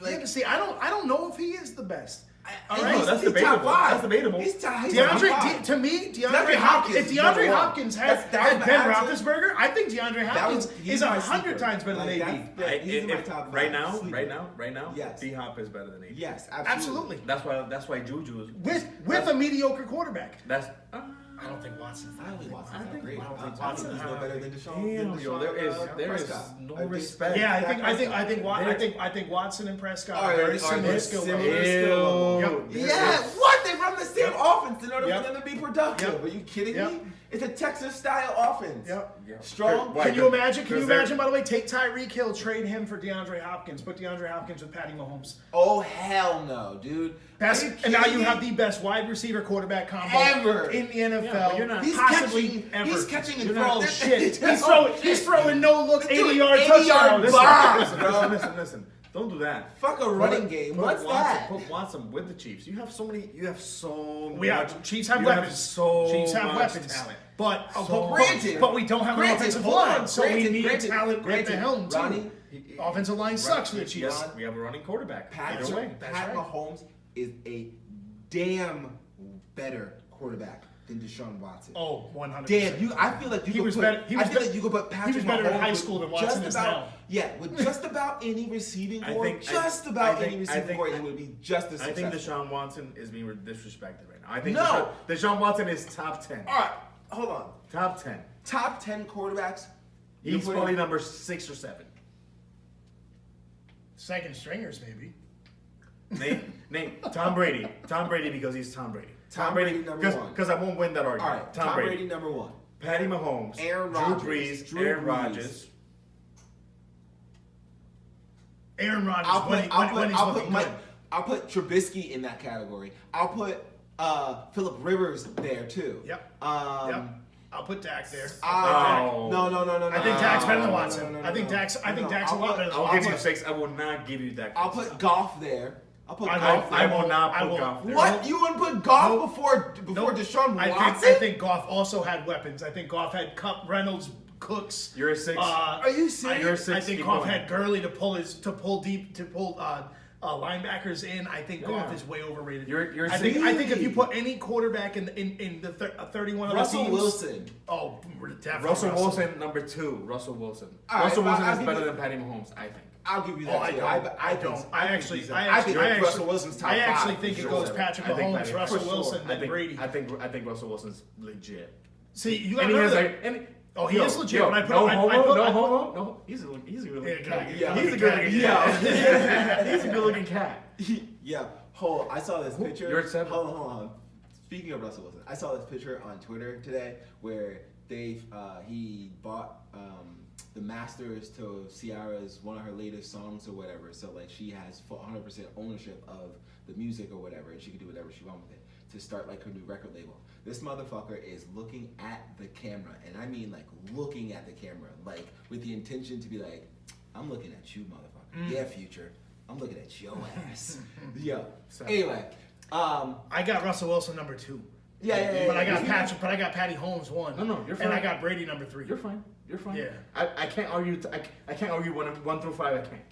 S3: Like, see, I don't know if he is the best. All
S2: He's-
S3: right,
S4: No, that's
S2: he's
S4: debatable.
S2: top 5.
S4: That's debatable.
S2: He's top 5.
S3: to me, DeAndre
S2: DeAndre
S3: Hopkins. If
S2: Hopkins,
S3: DeAndre
S2: number one.
S3: Hopkins had
S2: That was
S3: Ben
S2: my answer.
S3: Roethlisberger, I think DeAndre Hopkins is 100 times better than AB.
S2: He's in my top 5.
S4: Right now,
S2: Sleeper. Yes.
S4: D Hop is better than AB.
S2: Yes,
S3: Absolutely.
S4: That's why Juju is
S3: With a mediocre quarterback.
S4: that's.
S3: I don't think Watson's
S2: I don't think Watson's
S4: I
S2: that
S4: think
S2: great.
S3: Watson's-
S2: Watson is no better than Deshaun.
S4: Damn, yo, there is
S2: Prescott.
S4: no
S2: I think-
S4: respect.
S3: Yeah, I think Watson and Prescott are very similar skill
S2: similar
S3: levels.
S2: skill level.
S3: Yep.
S2: Yeah, what? They run the same offense in order
S3: Yep.
S2: for them to be productive.
S3: Yep.
S2: Are you kidding
S3: Yep.
S2: me? It's a Texas-style offense.
S3: Yep.
S2: Strong.
S4: Why?
S3: Can you imagine? Can you
S4: 'Cause they're-
S3: imagine? By the way, take Tyreek Hill, trade him for DeAndre Hopkins, put DeAndre Hopkins with Patty Mahomes.
S2: Oh, hell no, dude.
S3: Best,
S2: Are you
S3: and now
S2: kidding
S3: you
S2: me?
S3: have the best wide receiver quarterback combo
S2: Ever.
S3: in the NFL.
S4: Yeah, but you're not-
S2: He's
S3: possibly
S2: catching,
S3: ever.
S2: He's catching in
S3: You're
S2: front.
S3: not- shit. He's throwing no look
S2: Dude,
S3: 80-yard
S2: 80-yard
S3: touchdowns.
S2: bomb.
S4: Listen. Don't do that.
S2: Fuck a running game. What's that?
S4: Put Watson with the Chiefs. You have so many.
S3: We have Chiefs have
S4: you
S3: weapons.
S4: Have so
S3: Chiefs have
S4: much
S3: weapons.
S4: talent.
S3: But
S2: Granted.
S3: but we don't have an offensive
S2: hold on,
S3: line, so we
S2: granted,
S3: need
S2: granted,
S3: talent at the
S2: granted.
S3: helm too.
S2: Ronnie,
S3: Offensive line sucks for the Chiefs.
S4: Yes, we have a running quarterback.
S2: Pat
S4: Either way.
S3: That's right.
S2: Mahomes is a damn better quarterback than Deshaun Watson.
S3: Oh, 100%.
S2: Damn, I feel like you could
S3: was
S2: put.
S3: better- he
S2: I
S3: was
S2: feel
S3: better-
S2: like you could put Patrick
S3: he was better in
S2: Mahomes
S3: high
S2: with
S3: school than
S2: just
S3: Watson is
S2: about,
S3: now.
S2: Yeah, with just about any receiving
S4: I
S2: core,
S4: think-
S2: just
S4: I
S2: about
S4: think-
S2: any
S4: I
S2: receiving
S4: think-
S2: core, he would be just as
S4: I
S2: successful.
S4: think Deshaun Watson is being disrespected right now. I think
S2: No.
S4: Deshaun Watson is top 10.
S2: All right, hold on.
S4: Top 10.
S2: Top 10 quarterbacks. you
S4: He's
S2: put
S4: probably
S2: in-
S4: number 6 or 7.
S3: Second stringers, maybe.
S4: Name Tom Brady. Tom Brady because he's Tom Brady.
S2: Tom Brady number one.
S4: Because I won't win that
S2: All
S4: argument.
S2: right, Tom Brady number 1.
S4: Patty Mahomes.
S2: Aaron
S4: Drew
S2: Rodgers.
S4: Brees.
S2: Drew
S4: Aaron
S2: Brees.
S4: Rodgers.
S3: Aaron Rodgers
S2: I'll
S3: when he's looking good.
S2: I'll put Trubisky in that category. I'll put Phillip Rivers there too.
S3: Yep.
S2: Um,
S3: Yep. I'll put Dak there.
S4: Oh.
S2: No.
S3: I think Dak's better than
S2: No,
S3: Watson.
S2: no,
S3: I think Dak's a lot better than
S4: I'll
S3: Watson.
S4: give you 6. I will not give you that.
S2: I'll put Goff there. I'll put
S3: I
S2: Goff
S3: will-
S2: there.
S4: I will not put Goff there.
S2: What? You wouldn't put Goff
S3: Nope.
S2: before Deshaun Watson?
S3: I think Goff also had weapons. I think Goff had Cup, Reynolds, Cooks.
S4: You're a 6.
S2: Are you serious?
S4: You're a 6.
S3: I think
S4: Keep
S3: Goff
S4: going.
S3: had Gurley to pull linebackers in. I think Goff is way overrated.
S4: You're
S3: I think if you put any quarterback in the 31 of the
S2: Russell
S3: teams,
S2: Wilson.
S3: Oh, definitely
S4: Russell Wilson, number 2. Russell Wilson.
S2: All right,
S4: Russell Wilson
S2: I'll
S4: is
S2: give
S4: better
S2: you-
S4: than Patty Mahomes, I think.
S2: I'll give you
S3: Oh,
S2: that
S3: I
S2: too.
S3: don't. I think
S2: Russell Wilson's top
S3: I actually
S2: five,
S3: think
S2: for
S3: it
S2: sure.
S3: goes Patrick
S4: I think
S3: Mahomes,
S4: Patty-
S3: Russell
S2: for sure.
S3: Wilson,
S4: I
S3: then
S4: think
S3: Brady.
S4: I think Russell Wilson's legit.
S3: See, you got
S4: And he has
S3: another.
S4: like,
S3: Oh, he is legit,
S4: Yo,
S3: but I put-
S4: no
S3: I- I
S4: homo,
S3: put-
S4: no
S3: I put-
S4: homo, no. He's a good looking cat.
S3: Yeah,
S4: He's a good looking cat.
S2: Yeah.
S4: He's a good looking cat.
S2: Yeah. Hold on. I saw this picture.
S4: You're at 7.
S2: Hold on. Speaking of Russell Wilson, I saw this picture on Twitter today where he bought the masters to Ciara's one of her latest songs or whatever. So like she has 100% ownership of the music or whatever, and she can do whatever she wants with it to start like her new record label. This motherfucker is looking at the camera, and I mean like looking at the camera, like with the intention to be like, I'm looking at you, motherfucker. Yeah, Future. I'm looking at your ass. Yeah. Anyway,
S3: I got Russell Wilson number 2.
S2: yeah.
S3: But I got Patty Holmes 1.
S4: No, you're fine.
S3: And I got Brady number 3.
S4: You're fine. You're fine.
S3: Yeah.
S4: I can't argue. I can't argue 1 through 5. I can't.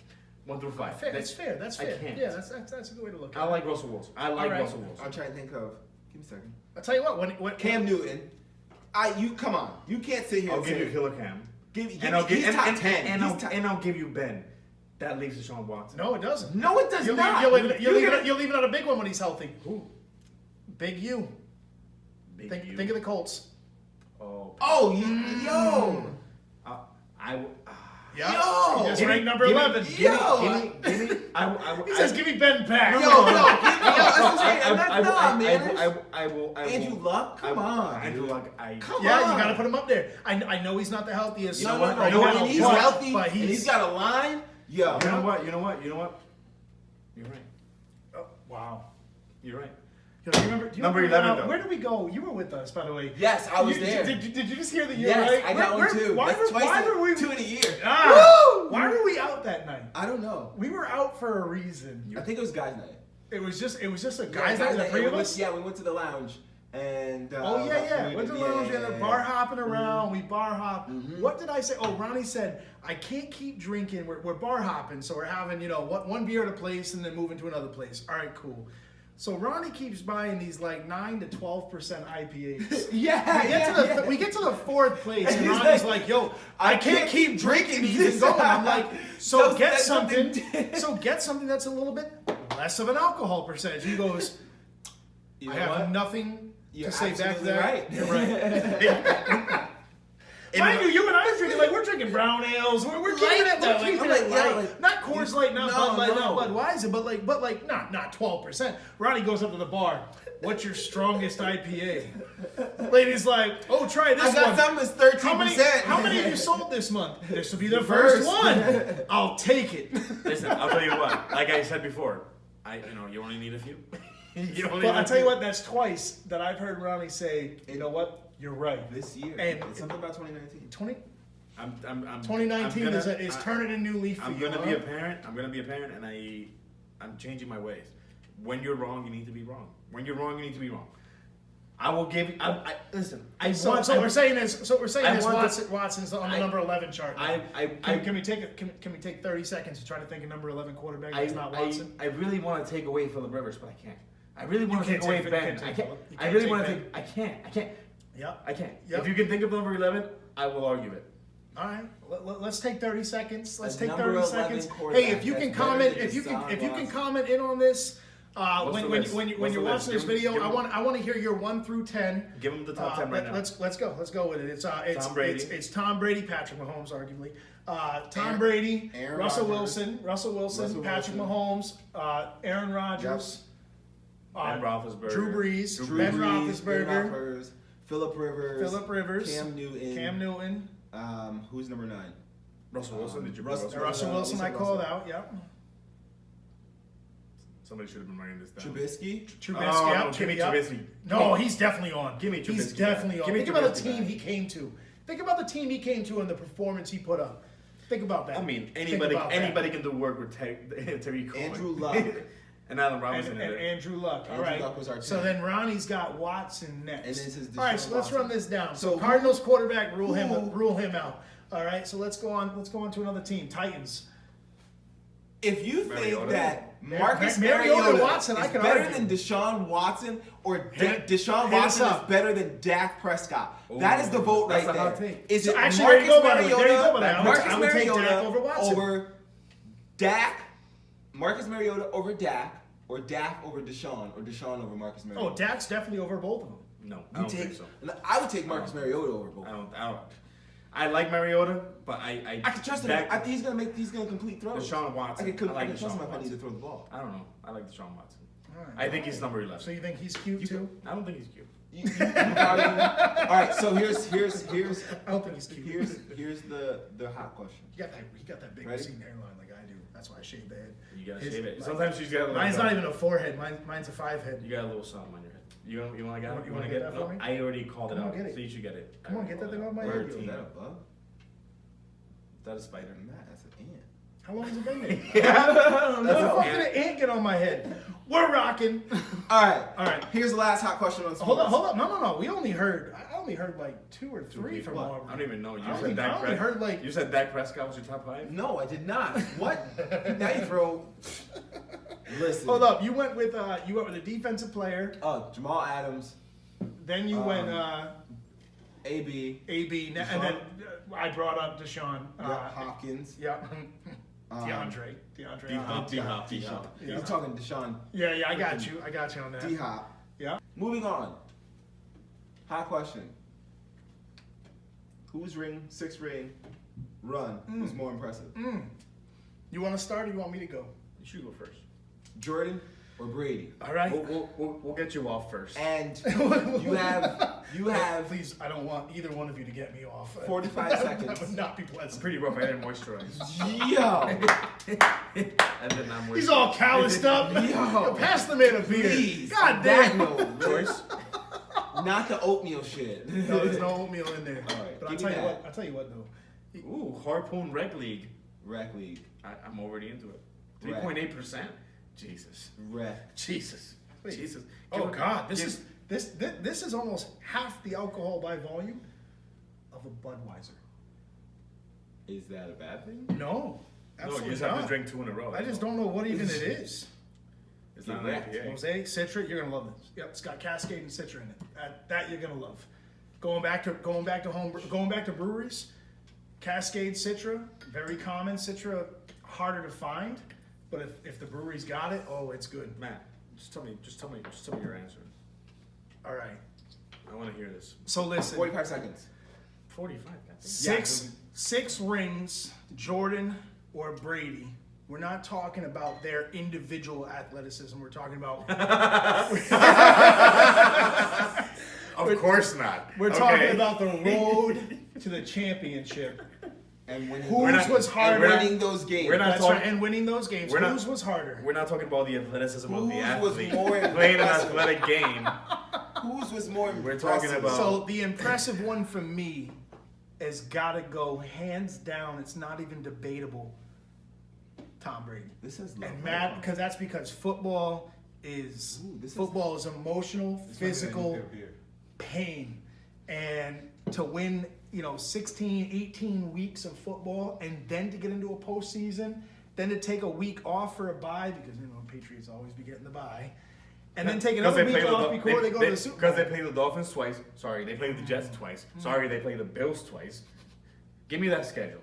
S4: 1 through 5.
S3: Fair. That's fair. That's
S4: I
S3: fair.
S4: can't.
S3: Yeah, that's a good way to look at
S4: I
S3: it.
S4: like Russell Wilson. I like
S3: Alright.
S4: Russell Wilson.
S2: I'm trying to think of. Give me a second.
S3: I'll tell you what.
S2: Cam Newton. You come on. You can't sit here.
S4: I'll
S2: and
S4: give
S2: say,
S4: you Killer Cam.
S2: He's top 10.
S4: And I'll give you Ben. That leaves Deshaun Watson.
S3: No, it doesn't.
S2: No, it does
S3: You're
S2: not.
S3: leaving out a big one when he's healthy.
S4: Who?
S3: Big U.
S4: Big
S3: Think
S4: U.
S3: of the Colts.
S4: Oh.
S2: Oh, yo.
S4: I will.
S3: Yeah.
S2: Yo!
S3: He just
S4: Give me-
S3: ranked number
S4: give me-
S3: 11.
S4: Give
S2: Yo!
S4: me.
S3: He says, "Give me Ben back."
S2: Yo, that's what I'm saying.
S4: I will.
S2: Andrew Luck? Come on.
S4: Andrew Luck.
S2: Come
S3: Yeah,
S2: on.
S3: you got to put him up there. I know he's not the healthiest.
S2: No,
S3: I know
S2: and he's
S3: but-
S2: healthy,
S3: but
S2: and he's got a line. Yo.
S4: You know what? You're right.
S3: Oh, wow.
S4: You're right.
S3: Do you remember?
S4: Number 11, though.
S3: Where did we go? You were with us, by the way.
S2: Yes, I was
S3: You-
S2: there.
S3: Did you just hear the year?
S2: Yes,
S3: right?
S2: I got one too.
S3: Why
S2: That's
S3: were we?
S2: 2 in a year.
S3: Why were we out that night?
S2: I don't know.
S3: We were out for a reason.
S2: I think it was guys' night.
S3: It was just a guys night. The
S2: And
S3: three
S2: we
S3: of
S2: went-
S3: us.
S2: Yeah, we went to the lounge. And
S3: Oh
S2: that's
S3: yeah.
S2: when we
S3: Went to
S2: did-
S3: the lounge,
S2: yeah,
S3: we had
S2: yeah,
S3: a bar
S2: yeah.
S3: hopping around. We bar hopped. What did I say? Oh, Ronnie said I can't keep drinking. We're bar hopping, so we're having one beer at a place and then moving to another place. All right, cool. So Ronnie keeps buying these like 9 to 12% IPAs.
S2: Yeah,
S3: We get to the 4th place, and
S2: He's
S3: Ronnie's
S2: like,
S3: like, "Yo, I can't keep drinking these and going." I'm like, "So
S2: So
S3: get
S2: that's
S3: something.
S2: something-
S3: So get something that's a little bit less of an alcohol percentage." He goes,
S2: You
S3: "I
S2: know
S3: have
S2: what?
S3: nothing
S2: You're
S3: to say back to
S2: absolutely
S3: that."
S2: right.
S3: You're right. Mind you, you and I are drinking like we're drinking brown ales. We're keeping it. We're keeping
S2: I'm like,
S3: it
S2: yeah,
S3: light.
S2: like,
S3: Not Coors Light, not Bud Light,
S2: no.
S3: not Budweiser, but like not 12%. Ronnie goes up to the bar. What's your strongest IPA? Lady's like, oh, try this
S2: I got
S3: one.
S2: something that's 13%.
S3: How many have you sold this month? This will be the first one. I'll take it.
S4: Listen, I'll tell you what. Like I said before, you only need a few.
S3: But I'll tell you what, that's twice that I've heard Ronnie say, you know what? You're right.
S2: This year.
S3: And
S2: it's something about 2019.
S3: 2019 is turning a new leaf for
S4: I'm
S3: you.
S4: gonna be a parent. I'm gonna be a parent, and I'm changing my ways. When you're wrong, you need to be wrong. When you're wrong, you need to be wrong. I will give you. Listen.
S3: So what we're saying is Watson's on the
S4: I-
S3: number 11 chart. Can we
S4: I
S3: take 30 seconds to try to think of number 11 quarterback that's not Watson?
S4: I really want to take away Phillip Rivers, but I can't. I really want to
S3: can't
S4: take away
S3: take-
S4: Ben.
S3: you can't
S4: I
S3: take
S4: can't.
S3: Phillip. You
S4: I
S3: can't
S4: really
S3: take
S4: want to
S3: Ben.
S4: take. I can't.
S3: Yep.
S4: I can't.
S3: Yep.
S4: If you can think of number 11, I will argue it.
S3: All right, let's take 30 seconds. Let's
S2: A
S3: take
S2: number
S3: 30
S2: 11
S3: seconds.
S2: quarterback
S3: Hey, if you
S2: that's
S3: can
S2: better
S3: comment,
S2: than
S3: if you can
S2: Deshaun
S3: comment in on this,
S4: What's the list?
S3: when
S4: What's
S3: you're
S4: the list?
S3: watching this
S4: Give 'em-
S3: video,
S4: give 'em-
S3: I want to hear your 1 through 10.
S4: Give them the top 10 right now.
S3: Let's go with it. It's
S4: Tom Brady.
S3: It's Tom Brady, Patrick Mahomes, arguably. Tom Brady,
S2: Aaron
S3: Russell
S2: Rodgers.
S3: Wilson, Patrick Mahomes, Aaron Rodgers,
S4: Ben Roethlisberger.
S3: Drew Brees,
S2: Drew
S3: Ben
S2: Brees,
S3: Roethlisberger,
S2: Phillip Rivers,
S3: Cam Newton,
S2: who's number 9?
S4: Russell Wilson. Did you
S2: Russell-
S4: put
S3: Russell Wilson.
S2: Russell
S3: I called
S2: Wilson.
S3: out. Yep.
S4: Somebody should have been writing this down.
S2: Trubisky.
S3: Trubisky,
S4: no, give me Trubisky.
S3: No, he's definitely on.
S4: Give me
S3: He's
S4: Trubisky.
S3: definitely on.
S4: Give me
S3: Think about
S4: Trubisky
S3: the team
S4: back.
S3: he came to. Think about the team he came to and the performance he put up. Think about that.
S4: I mean,
S3: Think
S4: anybody
S3: about that.
S4: can do work with Tariq Cohen.
S2: Andrew Luck.
S4: and Allen Robinson.
S3: And Andrew Luck. All
S2: Andrew
S3: right.
S2: Luck was our
S3: So
S2: team.
S3: then Ronnie's got Watson next.
S2: And this is
S3: all right.
S2: Deshaun
S3: So let's
S2: Watson.
S3: run this down. So
S2: So
S3: Cardinals quarterback rule him
S2: who-
S3: out. All right. So let's go on. Let's go on to another team. Titans.
S2: If you think
S4: Mariota.
S2: that Marcus
S3: Mariota
S2: Mariota
S3: Watson, I
S2: is
S3: can
S2: better
S3: argue.
S2: than Deshaun Watson, or Deshaun
S3: hit us
S2: Watson is
S3: up.
S2: better than Dak Prescott, that is the vote
S4: That's
S2: right
S4: a hot
S2: there.
S4: take.
S2: Is
S3: So
S2: it
S3: actually,
S2: Marcus
S3: there you go, Bobby.
S2: Mariota?
S3: There you go, Bobby. I would-
S2: Marcus
S3: I would take
S2: Mariota
S3: Dak over Watson.
S2: Dak, Marcus Mariota over Dak, or Dak over Deshaun, or Deshaun over Marcus Mariota.
S3: Oh, Dak's definitely over both of them.
S4: No, I
S2: You
S4: don't think so.
S2: I would take Marcus Mariota over both.
S4: I don't. I like Mariota, but I
S2: I can trust him.
S4: Dak-
S2: He's gonna complete throws.
S4: Deshaun Watson.
S2: I can
S4: like
S2: trust him
S4: Deshaun
S2: if I need to
S4: Watson.
S2: throw the ball.
S4: I don't know. I like Deshaun Watson.
S3: All right.
S4: I think he's number 11.
S3: So you think he's cute too?
S4: I don't think he's cute.
S2: All right, so here's
S3: I don't think he's cute.
S2: here's the hot question.
S3: He got that big
S2: Ready?
S3: receding hairline like I do. That's why I shave the head.
S4: You gotta
S3: His-
S4: shave it.
S3: mine-
S4: Sometimes she's got a little.
S3: Mine's not even a forehead. Mine's a 5 head.
S4: You got a little something on your head. You want to get?
S3: You wanna get that for me?
S4: I already called it
S3: Come on,
S4: out.
S3: get it.
S4: So you should get it.
S3: Come on, get that thing off my
S4: We're
S3: head,
S4: a
S3: yo.
S2: Is
S4: team.
S2: that a bug?
S4: Is that a spider?
S2: Matt, that's an ant.
S3: How long has it been there?
S4: Yeah.
S3: What the fuck did an ant get on my head? We're rocking.
S2: All right.
S3: All right.
S2: Here's the last hot question on sports.
S3: Hold up. No. I only heard like 2 or 3 from
S2: What?
S3: Auburn.
S4: I don't even know. You
S3: I
S4: said
S3: only
S4: Dak
S3: heard
S4: Prescott.
S3: like.
S4: You said Dak Prescott was your top 5.
S2: No, I did not. What? Now you throw. Listen.
S3: Hold up. You went with a defensive player.
S2: Jamal Adams,
S3: Then you went
S2: AB,
S3: AB, and then I brought up Deshaun.
S2: Hopkins.
S3: Yeah. DeAndre.
S4: D-Hop.
S3: Yeah.
S2: You're talking Deshaun.
S3: Yeah, I got you. I got you on that.
S2: D-Hop.
S3: Yeah.
S2: Moving on. Hot question. Whose 6 ring run was more impressive?
S3: You want to start or you want me to go?
S4: You should go first.
S2: Jordan or Brady?
S3: All right.
S4: We'll get you off first.
S2: And you have
S3: Please, I don't want either one of you to get me off.
S2: 45
S3: That
S2: seconds.
S3: would not be pleasant.
S4: Pretty rough. I didn't moisturize.
S2: Yo,
S4: And then I'm
S3: He's all calloused up.
S2: Yo.
S3: Pass the man a beer.
S2: please.
S3: God
S2: that
S3: damn.
S2: note,
S4: choice.
S2: not the oatmeal shit.
S3: No, there's no oatmeal in there.
S2: All right,
S3: But
S2: give me that.
S3: I'll tell you what though.
S4: Ooh, Harpoon Rec League.
S2: Rec league.
S4: I'm already into it.
S2: Right.
S4: 3.8%. Jesus.
S2: Rec.
S4: Jesus.
S3: Wait.
S4: Jesus.
S3: Oh
S4: Give-
S3: God,
S4: give-
S3: this is almost half the alcohol by volume of a Budweiser.
S2: Is that a bad thing?
S3: No,
S4: No,
S3: absolutely
S4: you just
S3: not.
S4: have to drink 2 in a row.
S3: I just don't know what even it is.
S4: It's not an
S2: Correct.
S4: IPA.
S3: Mosaic, Citra, you're gonna love this. Yep, it's got Cascade and Citra in it. That you're gonna love. Going back to breweries, Cascade Citra, very common. Citra, harder to find, but if the brewery's got it, oh, it's good.
S4: Matt, just tell me your answer.
S3: All right.
S4: I want to hear this.
S3: So listen,
S2: 45 seconds.
S4: 45. I think.
S3: six rings, Jordan or Brady. We're not talking about their individual athleticism. We're talking about
S4: Of course not.
S3: we're talking about the road to the championship.
S2: And winning,
S3: Whose was harder?
S2: and winning those games.
S4: We're not
S3: That's
S4: talking-
S3: right, and winning those games.
S4: we're not-
S3: Whose was harder?
S4: We're not talking about the athleticism of the
S2: Whose was
S4: athlete
S2: more
S4: playing an
S2: impressive?
S4: athletic game.
S2: Whose was more
S4: We're
S2: impressive?
S4: talking about-
S3: So the impressive one for me has got to go hands down. It's not even debatable. Tom Brady.
S2: This has
S3: And Matt, because football is emotional, physical pain, and to win, 16, 18 weeks of football, and then to get into a postseason, then to take a week off for a bye because Patriots always be getting the bye, and then take another week off before they go to the Super Bowl.
S4: Because they play the Dolphins twice. Sorry, they play the Jets twice. Sorry, they play the Bills twice. Give me that schedule.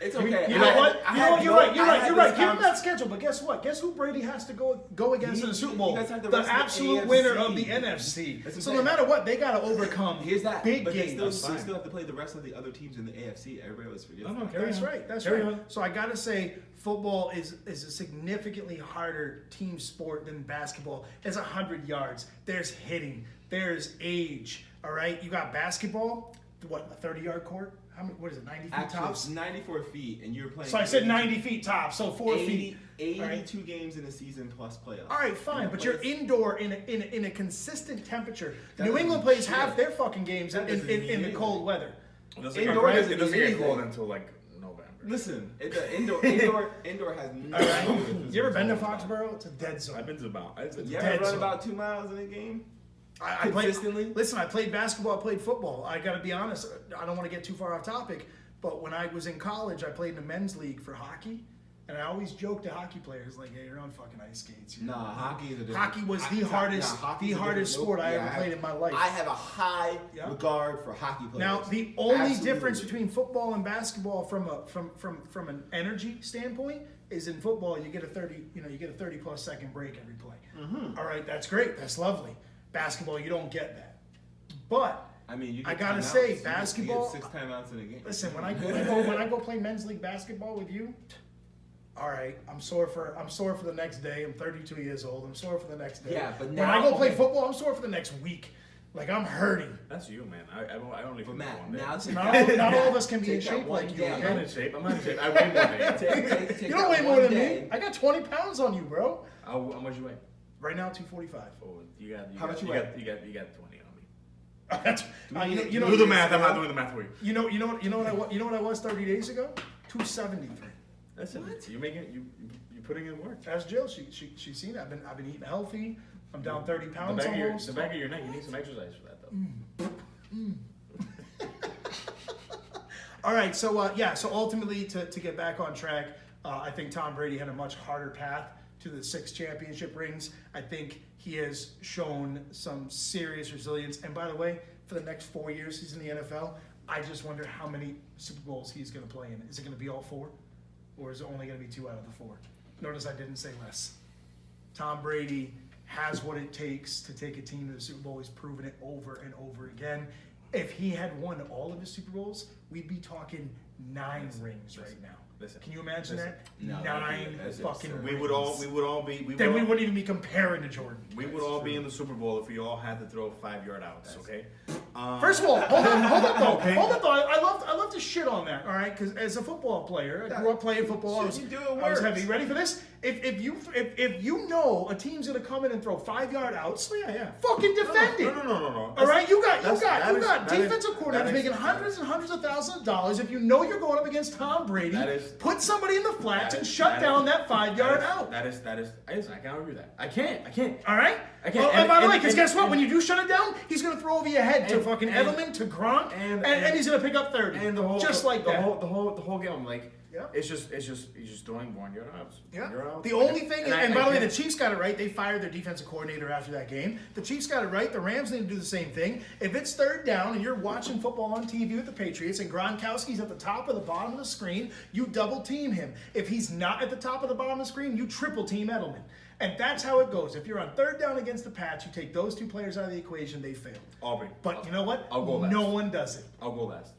S2: It's
S3: You
S2: okay.
S3: know what? You're right. Give him
S2: that.
S3: that schedule. But guess what? Guess who Brady has to go against in the Super Bowl?
S2: You guys have the
S3: The
S2: rest of the
S3: absolute
S2: AFC.
S3: winner of the NFC.
S2: That's what I'm
S3: So no
S2: saying.
S3: matter what, they got to overcome
S2: Here's that.
S3: big
S2: But
S3: games.
S2: they
S4: fine.
S2: still have to play the rest of the other teams in the AFC. Everybody always forgets.
S4: No,
S2: that.
S4: carry
S3: That's
S4: on.
S3: right. That's
S4: Carry
S3: right.
S4: on.
S3: So I gotta say, football is a significantly harder team sport than basketball. It's 100 yards. There's hitting. There's age. All right. You got basketball. what, a 30-yard court? How many? What is it? 90 feet
S2: Actually,
S3: tops.
S2: it's 94 feet, and you're playing.
S3: So I said 90 feet tops, so 4 feet.
S2: 82
S3: All right.
S2: games in a season plus playoffs.
S3: All right, fine, but you're indoor in a consistent temperature.
S2: That
S3: New
S2: doesn't
S3: England plays
S2: shit.
S3: half their fucking games
S2: That
S3: in
S2: doesn't mean
S3: the
S2: anything.
S3: cold weather.
S4: It doesn't
S2: Indoor
S4: get,
S2: doesn't
S4: it doesn't
S2: mean
S4: get cold
S2: anything.
S4: until like November.
S2: Listen, the indoor has no.
S3: All right. You ever been to Foxborough? It's a dead zone.
S4: I've been to about. It's
S2: You
S3: dead
S2: ever run
S3: zone.
S2: about 2 miles in a game?
S3: I
S2: Consistently?
S3: Listen, I played basketball, I played football. I got to be honest, I don't want to get too far off topic, but when I was in college, I played in the men's league for hockey, and I always joke to hockey players like, "Hey, you're on fucking ice skates."
S2: Nah, hockey is a different.
S3: Hockey was the hardest sport I ever played in my life.
S2: I have a high
S3: Yeah.
S2: regard for hockey players.
S3: Now, the only
S2: Absolutely.
S3: difference between football and basketball from an energy standpoint is in football you get a 30 plus second break every play.
S2: Mm-hmm.
S3: All right, that's great, that's lovely. Basketball, you don't get that. But
S2: I mean, you
S3: I
S2: get
S3: gotta
S2: timeouts.
S3: say,
S2: You get
S3: basketball.
S2: 6 timeouts in a game.
S3: Listen, when I go play men's league basketball with you, all right, I'm sore for the next day. I'm 32 years old. I'm sore for the next day.
S2: Yeah, but
S3: when
S2: now-
S3: I go play
S2: okay.
S3: football, I'm sore for the next week. Like I'm hurting.
S4: That's you, man. I only
S2: But
S4: feel
S2: Matt,
S4: one day.
S2: now take
S3: Not all of us can be in
S2: Take that
S3: shape
S2: one
S3: like you.
S2: day.
S4: I'm
S3: Okay?
S4: not in shape. I'm not in shape. I weigh more than you.
S2: take
S3: You don't
S2: that
S3: weigh more
S2: one
S3: than
S2: day.
S3: me. I got 20 pounds on you, bro.
S4: How much you weigh?
S3: Right now, 245.
S4: Oh, you got.
S2: How much you
S4: got,
S2: weigh?
S4: you got 20 on me.
S3: You know,
S4: Do the math. I'm not doing the math for you.
S3: You know what I was 30 days ago? 273.
S4: Listen, you're making you're putting in work.
S3: Ask Jill. She's seen it. I've been eating healthy. I'm down 30 pounds almost.
S4: The back of your neck. You need some exercise for that though.
S3: All right, so so ultimately to get back on track, I think Tom Brady had a much harder path to the 6 championship rings. I think he has shown some serious resilience. And by the way, for the next 4 years he's in the NFL, I just wonder how many Super Bowls he's going to play in. Is it going to be all 4? Or is it only going to be 2 out of the 4? Notice I didn't say less. Tom Brady has what it takes to take a team to the Super Bowl. He's proven it over and over again. If he had won all of his Super Bowls, we'd be talking 9 rings right now.
S4: Listen.
S3: Can you imagine that?
S2: No,
S3: 9
S2: that's
S3: fucking
S2: absurd.
S3: rings.
S4: We would all be.
S3: Then we wouldn't even be comparing to Jordan.
S4: We would all be in the Super Bowl if we all had to throw 5-yard outs. Okay.
S3: First of all, hold up though.
S4: Okay.
S3: Hold up though. I love to shit on that. All right, because as a football player, I grew up playing football.
S2: Shit, you do it
S3: I was
S2: works.
S3: heavy. Ready for this? If you know a team's gonna come in and throw 5-yard outs,
S4: yeah.
S3: fucking defend it.
S4: No.
S3: All right, you got
S4: that is-
S3: defensive
S4: that
S3: coordinators
S4: is-
S3: making hundreds and hundreds of thousands of dollars. If you know you're going up against Tom Brady,
S4: That is-
S3: put somebody in the flats
S4: that
S3: and
S4: is-
S3: shut
S4: that
S3: down
S4: is-
S3: that 5-yard
S4: that is-
S3: out.
S4: That is. Listen, I can't argue that. I can't.
S3: All right.
S4: I can't-
S3: Oh,
S4: and-
S3: and by the
S4: and-
S3: way, because
S4: and-
S3: guess what?
S4: and-
S3: When you do shut it down, he's gonna throw over your head to
S4: and-
S3: fucking
S4: and-
S3: Edelman, to Gronk,
S4: and-
S3: and he's gonna pick up 30.
S4: And the whole
S3: just like
S4: the
S3: that.
S4: whole game. I'm like,
S3: Yeah.
S4: It's just he's just throwing 1-yard outs.
S3: Yeah.
S4: 1-yard outs.
S3: The only thing, and by the way, the
S4: can't-
S3: Chiefs got it right. They fired their defensive coordinator after that game. The Chiefs got it right. The Rams need to do the same thing. If it's 3rd down and you're watching football on TV with the Patriots and Gronkowski's at the top or the bottom of the screen, you double team him. If he's not at the top or the bottom of the screen, you triple team Edelman. And that's how it goes. If you're on 3rd down against the Pats, you take those 2 players out of the equation, they failed.
S4: Aubrey.
S3: But you know what?
S4: I'll go last.
S3: No one does it.
S4: I'll go last.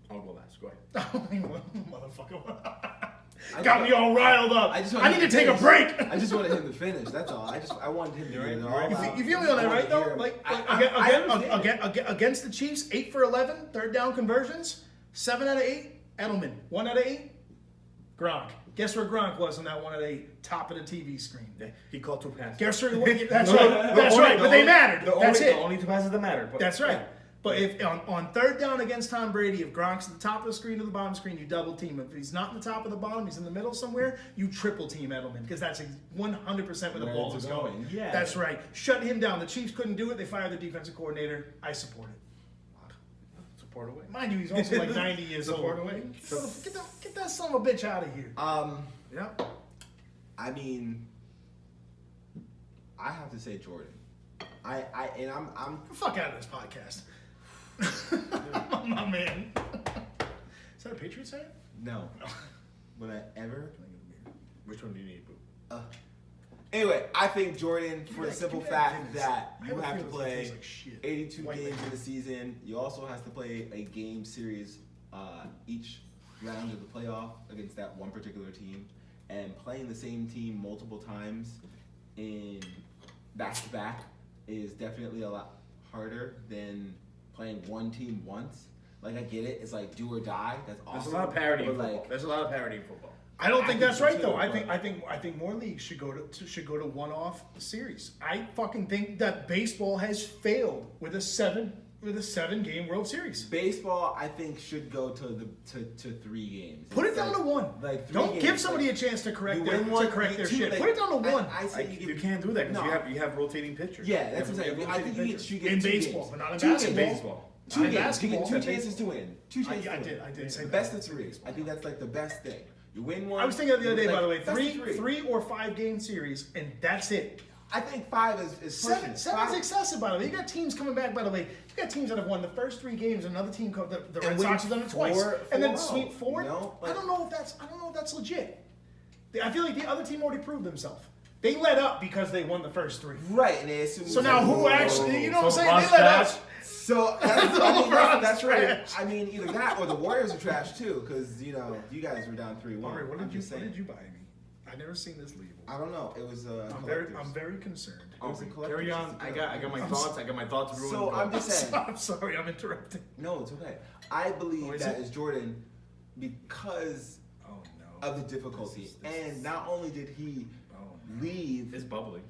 S4: Go ahead.
S3: Motherfucker. Got me all riled up. I need to take a break.
S2: I just wanted him to finish. That's all. I wanted him to get it all out.
S3: You feel me on that, right? Though,
S2: I understand.
S3: against the Chiefs, 8 for 11, 3rd down conversions, 7 out of 8. Edelman, 1 out of 8. Gronk. Guess where Gronk was on that 1 out of 8? Top of the TV screen.
S4: Yeah, he called 2 passes.
S3: Guess where? That's right. That's right. But they mattered. That's
S4: The
S3: it.
S4: only 2 passes that mattered. But,
S3: That's right. But if on 3rd down against Tom Brady, if Gronk's at the top of the screen or the bottom screen, you double team him. If he's not in the top of the bottom, he's in the middle somewhere, you triple team Edelman because that's 100% where the ball is going.
S2: Yeah.
S3: That's right. Shut him down. The Chiefs couldn't do it. They fired their defensive coordinator. I support it.
S4: Support away.
S3: Mind you, he's also like 90 years old.
S4: Support away.
S3: Get that son of a bitch out of here. Yeah.
S2: I mean, I have to say Jordan. I'm
S3: Fuck out of this podcast. My man. Is that a Patriots fan?
S2: no. Would I ever?
S4: Which one do you need, Boo?
S2: Anyway, I think Jordan, for the
S3: that-
S2: simple
S3: give me that
S2: fact
S3: Guinness.
S2: that
S3: I
S2: you
S3: have a
S2: have to
S3: feeling it
S2: play
S3: tastes like shit.
S2: 82
S3: White
S2: games
S3: liquor.
S2: in a season. You also have to play a game series each round of the playoff against that one particular team. And playing the same team multiple times in back-to-back is definitely a lot harder than playing one team once. Like I get it, it's like do or die. That's awesome.
S4: There's a lot of parity in
S2: But,
S4: football.
S2: like,
S4: There's a lot of parity in football.
S3: I don't think that's
S2: so
S3: right
S2: too,
S3: though.
S2: but-
S3: I think more leagues should go to one-off series. I fucking think that baseball has failed with a seven-game World Series.
S2: baseball, I think, should go to 3 games.
S3: Put it
S2: It's
S3: down
S2: like-
S3: to one.
S2: Like 3
S3: Don't
S2: games,
S3: give somebody
S2: like,
S3: a chance to correct
S2: you
S3: their
S2: win one,
S3: their
S2: two,
S3: shit.
S2: like,
S3: Put it down to one.
S2: I say
S4: You can't do that because
S2: No.
S4: you have rotating pitchers.
S2: Yeah, that's what I'm
S4: You have
S2: saying. I think
S4: rotating
S2: you
S4: pitchers.
S2: should get
S3: In
S2: 2
S3: baseball,
S2: games.
S3: but not in
S2: 2
S3: basketball.
S2: games.
S4: Baseball.
S2: 2
S3: In
S2: games. You
S3: basketball.
S2: get 2 chances to win. 2 chances to
S3: I
S2: win.
S3: did say
S2: The
S3: that.
S2: best of 3. I think that's like the best thing. You win one.
S3: I was thinking the other day, by the way,
S2: best of
S3: 3 or 5 game series, and that's it.
S2: I think 5 is pushing.
S3: Seven's
S2: 5
S3: excessive, by the way. You got teams coming back, by the way. You got teams that have won the first 3 games, another team, the Red
S2: And
S3: Sox have
S2: win
S3: done it twice,
S2: four
S3: and then
S2: in a row,
S3: sweep 4.
S2: you know?
S3: I don't know if that's legit. I feel like the other team already proved themselves. They let up because they won the first 3.
S2: Right, and they assume.
S3: So now who actually? You know what I'm saying?
S4: LeBron's
S3: They let
S4: trash.
S3: up.
S2: So that's right.
S3: trash.
S2: I mean, either that or the Warriors are trash too, because you guys were down 3-1.
S3: All right, what
S2: I'm
S3: did you
S2: just saying.
S3: buy me? I've never seen this label.
S2: I don't know. It was
S3: I'm very concerned.
S2: It was a collector's.
S4: Carry on. I got my thoughts. I got my thoughts. Brewing.
S2: So I'm just saying.
S3: I'm sorry, I'm interrupting.
S2: No, it's okay. I believe
S3: Oh, is
S2: that
S3: it?
S2: is Jordan because
S3: Oh no.
S2: of the difficulty,
S3: This is-
S2: and not only did he
S3: Oh no.
S2: leave.
S4: It's bubbly.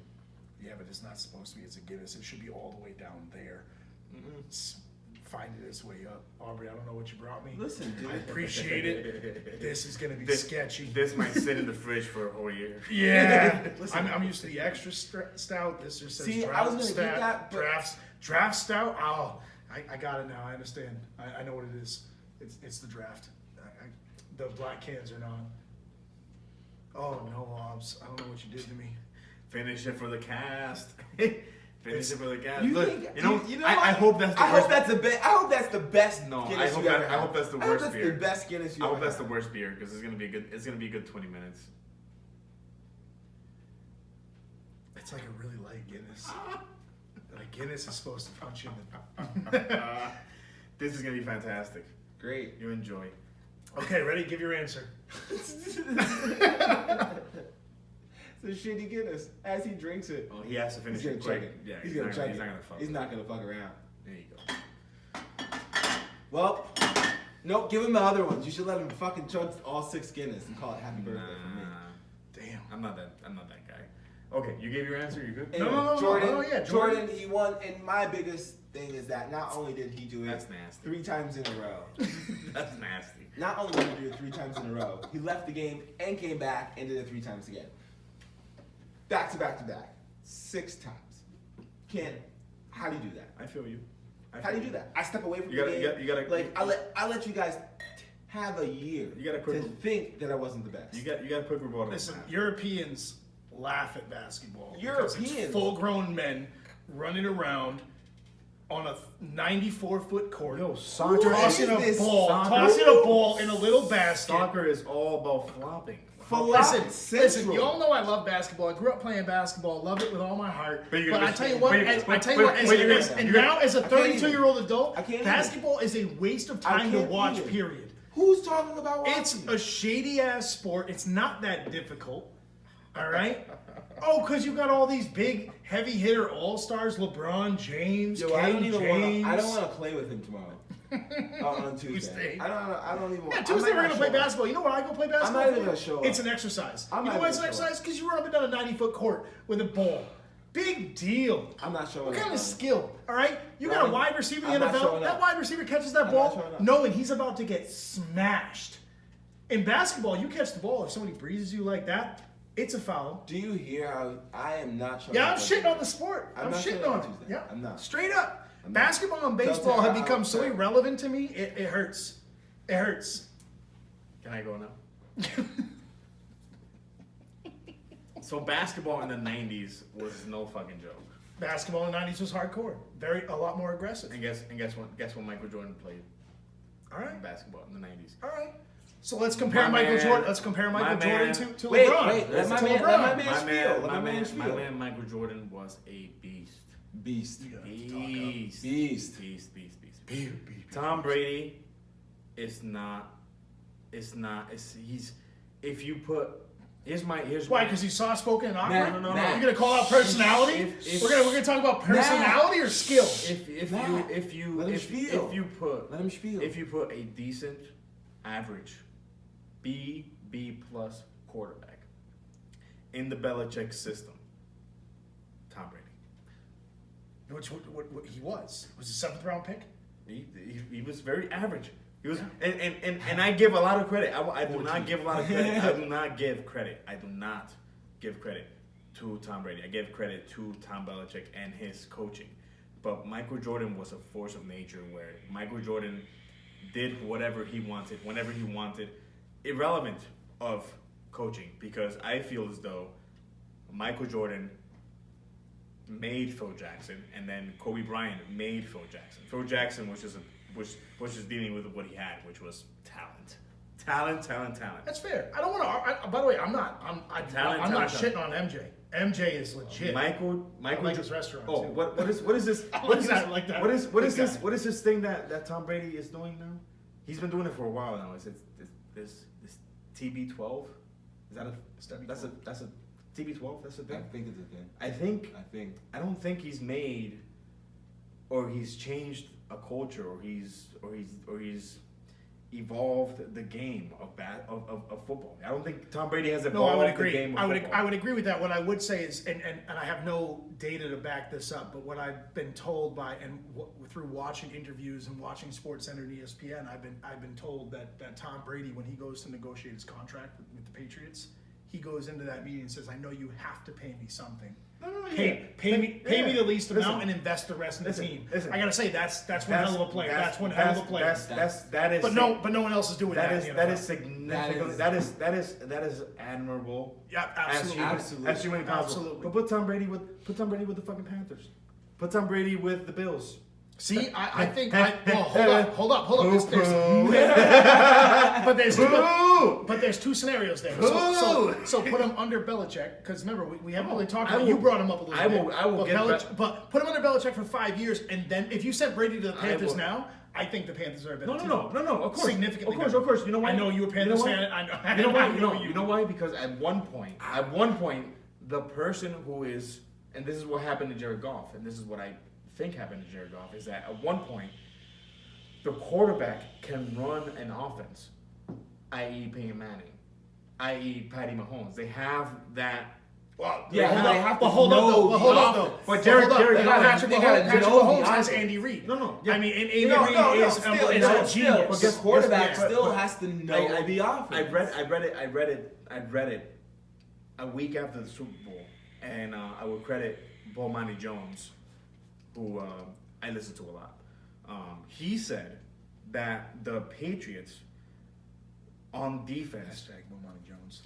S3: Yeah, but it's not supposed to be. It's a Guinness. It should be all the way down there. Find it its way up. Aubrey, I don't know what you brought me.
S2: Listen, dude.
S3: I appreciate it. This is gonna be sketchy.
S4: This might sit in the fridge for a whole year.
S3: Yeah,
S2: Listen.
S3: I'm used to the extra stout. This just says
S2: See, I
S3: draft
S2: was gonna
S3: stout.
S2: get that, but-
S3: Draft stout. Oh, I got it now. I understand. I know what it is. It's the draft. The black cans are not. Oh no, Obs. I don't know what you did to me.
S4: Finish it for the cast. Finish it for the cast.
S2: You
S4: Look,
S2: think?
S4: you know,
S2: what?
S4: I hope that's the
S2: I
S4: worst.
S2: hope that's the best. I hope that's the best.
S4: No, I
S2: Guinness
S4: hope
S2: you
S4: that-
S2: ever
S4: I
S2: had.
S4: hope that's the
S2: I hope
S4: worst
S2: that's
S4: beer.
S2: the best Guinness you
S4: I
S2: ever
S4: hope that's the
S2: had.
S4: worst beer because it's gonna be good. It's gonna be a good 20 minutes.
S3: It's like a really light Guinness. Like Guinness is supposed to punch you in the.
S4: This is gonna be fantastic.
S2: Great.
S4: You enjoy.
S3: Okay, ready? Give your answer.
S2: It's a shitty Guinness as he drinks it.
S4: Oh, he has to finish
S2: He's gonna
S4: it
S2: check
S4: quick.
S2: it.
S4: Yeah,
S2: he's gonna check
S4: He's
S2: it.
S4: not gonna fuck.
S2: He's not gonna fuck around.
S4: There you go.
S2: Well, nope. Give him the other ones. You should let him fucking chug all 6 Guinness and call it happy birthday for me.
S3: Damn.
S4: I'm not that guy. Okay, you gave your answer. You good?
S2: Anyway,
S3: No,
S2: Jordan,
S3: oh, yeah,
S2: Jordan,
S3: Jordan.
S2: he won. And my biggest thing is that not only did he do it
S4: That's nasty.
S2: 3 times in a row,
S4: That's nasty.
S2: not only did he do it 3 times in a row, he left the game and came back and did it 3 times again. Back to back to back. 6 times. How do you do that?
S4: I feel you.
S2: How do you do that? I step away from
S4: You
S2: the
S4: gotta-
S2: game.
S4: you gotta-
S2: like I let you guys have a year
S4: You gotta
S2: to
S4: quick-
S2: think that I wasn't the best.
S4: You got a quick rebuttal.
S3: Listen,
S4: on that.
S3: Europeans laugh at basketball. because it's
S2: Europeans?
S3: full-grown men running around on a 94-foot court.
S4: Yo, soccer
S3: tossing
S2: is this?
S3: a ball,
S4: Soccer-
S3: tossing a ball in a little basket.
S4: Soccer is all about flopping.
S3: Listen,
S2: Central.
S3: y'all know I love basketball. I grew up playing basketball, love it with all my heart.
S4: But you're
S3: But
S4: gonna
S3: I tell you
S4: miss-
S3: what,
S4: but you-
S3: I
S4: but-
S3: tell you what,
S4: but-
S3: as-
S4: but you're
S3: as-
S4: gonna-
S3: and
S4: you're
S3: now as a
S2: I can't even.
S3: 32-year-old adult,
S2: I can't even.
S3: basketball is a waste of time to
S2: can't
S3: watch.
S2: even.
S3: Period.
S2: Who's talking about watching?
S3: It's a shady ass sport. It's not that difficult. All right. Oh, because you got all these big heavy hitter all stars: LeBron James,
S2: Yo,
S3: King
S2: I don't even want
S3: James.
S2: to. I don't want to play with him tomorrow. On Tuesday.
S3: Tuesday.
S2: I don't even.
S3: Yeah,
S2: I
S3: Tuesday
S2: might
S3: we're
S2: not
S3: gonna play
S2: show up.
S3: basketball. You know why I go play basketball?
S2: not even
S3: for?
S2: gonna show
S3: It's
S2: up.
S3: an exercise.
S2: I'm
S3: You know
S2: not
S3: why it's an
S2: gonna show up.
S3: exercise? Because you run up and down a 90-foot court with a ball. Big deal.
S2: I'm not showing
S3: What
S2: up,
S3: kind of
S2: man.
S3: skill? All right, you got a
S2: Ryan,
S3: wide receiver in
S2: I'm
S3: the
S2: not
S3: NFL.
S2: showing
S3: That
S2: up.
S3: wide receiver catches that
S2: I'm not
S3: ball,
S2: showing up.
S3: knowing he's about to get smashed. In basketball, you catch the ball. If somebody breezes you like that, it's a foul.
S2: Do you hear how I am not showing
S3: Yeah,
S2: up?
S3: I'm shitting on the sport.
S2: I'm
S3: I'm
S2: not
S3: shitting
S2: showing
S3: on
S2: up
S3: it.
S2: Tuesday.
S3: Yeah,
S2: I'm not.
S3: Straight up.
S2: I'm not.
S3: Basketball and
S2: Tell
S3: baseball have
S2: Tara
S3: become
S2: I'm
S3: so
S2: upset.
S3: irrelevant to me. It hurts. It hurts.
S4: Can I go now? So basketball in the 90s was no fucking joke.
S3: Basketball in the 90s was hardcore. A lot more aggressive.
S4: And guess what Michael Jordan played
S3: All right.
S4: in basketball in the 90s.
S3: All right. So let's compare
S4: My
S3: Michael
S4: man-
S3: Jordan. Let's compare
S4: my
S3: Michael Jordan
S4: man-
S3: to
S2: Wait,
S3: LeBron.
S2: wait, let my
S3: To
S2: man-
S3: LeBron.
S2: let my man-
S4: My
S2: spiel,
S4: man,
S2: let
S4: my
S2: my man
S4: man,
S2: spiel.
S4: my man Michael Jordan was a beast.
S2: Beast.
S4: Beast.
S2: Beast.
S4: Beast. Tom Brady is not. He's. If you put Here's
S3: Why?
S4: my-
S3: Because he's soft spoken and awkward.
S4: No.
S3: You're gonna call out personality?
S4: If-
S3: we're gonna talk about personality or skill.
S4: If
S2: Nah.
S4: you
S2: Let him spiel.
S4: put
S2: Let him spiel.
S4: if you put a decent, average, B plus quarterback in the Belichick system, Tom Brady.
S3: Which what he was a 7th round pick.
S4: He was very average. He was, and I give a lot of credit. I do not give a lot of credit. I do not give credit. I do not give credit to Tom Brady. I give credit to Tom Belichick and his coaching. But Michael Jordan was a force of nature where Michael Jordan did whatever he wanted, whenever he wanted, irrelevant of coaching. Because I feel as though Michael Jordan made Phil Jackson, and then Kobe Bryant made Phil Jackson. Phil Jackson was just dealing with what he had, which was talent.
S3: That's fair. I don't want to. By the way, I'm not shitting on MJ. MJ is legit.
S4: Michael
S3: like his restaurant,
S4: Oh,
S3: too.
S4: what is this?
S3: I
S4: What
S3: like
S4: is
S3: that,
S4: this?
S3: I like that.
S4: What is
S3: Good
S4: this?
S3: guy.
S4: What is this thing that Tom Brady is doing now? He's been doing it for a while now. Is it this TB12? Is that that's a TB12? That's a
S2: I
S4: thing.
S2: think it's a thing.
S4: I don't think he's made or he's changed a culture or he's evolved the game of football. I don't think Tom Brady has
S3: No,
S4: evolved
S3: I would
S4: the
S3: agree.
S4: game of football.
S3: I would agree with that. What I would say is, and I have no data to back this up, but what I've been told by through watching interviews and watching SportsCenter and ESPN, I've been told that Tom Brady, when he goes to negotiate his contract with the Patriots, he goes into that meeting and says, "I know you have to pay me something. Pay me the least amount and invest the rest in the team."
S4: Listen.
S3: I gotta say that's one hell of a player. That's one hell of a player.
S4: That is.
S3: But no one else is doing that.
S4: That is
S3: in the
S4: that
S3: NFL.
S4: is significant. That is admirable.
S3: Yeah, absolutely.
S4: As humanly possible.
S3: Absolutely.
S4: But put Tom Brady with the fucking Panthers. Put Tom Brady with the Bills.
S3: See, I think. Hold up. But there's two scenarios there. So put him under Belichick, because remember we haven't really talked about. You brought him up a little bit.
S4: I will
S3: but put him under Belichick for 5 years, and then if you sent Brady to the Panthers now, I think the Panthers are a better team.
S4: No. Of course,
S3: Significantly.
S4: Of course. You know why?
S3: I know you were a Panthers fan.
S4: You know why? You know why? Because at one point, the person who is, and this is what happened to Jared Goff, and this is what I think happened to Jared Goff, is that at one point, the quarterback can run an offense, i.e. Peyton Manning, i.e. Patty Mahomes. They have that.
S2: Well,
S3: Yeah,
S2: they have to
S3: hold
S2: know
S3: up
S2: the
S3: though.
S2: offense.
S4: But Jared
S3: Patrick
S2: gotta know
S3: Mahomes
S2: the
S3: has
S2: offense.
S3: Andy Reid.
S4: No.
S3: I mean, and Andy Reid is a genius.
S2: The quarterback
S4: But
S2: still has to know the offense.
S4: I read it a week after the Super Bowl, and I would credit Bomani Jones, who I listen to a lot. He said that the Patriots on defense,
S3: Bomani Jones.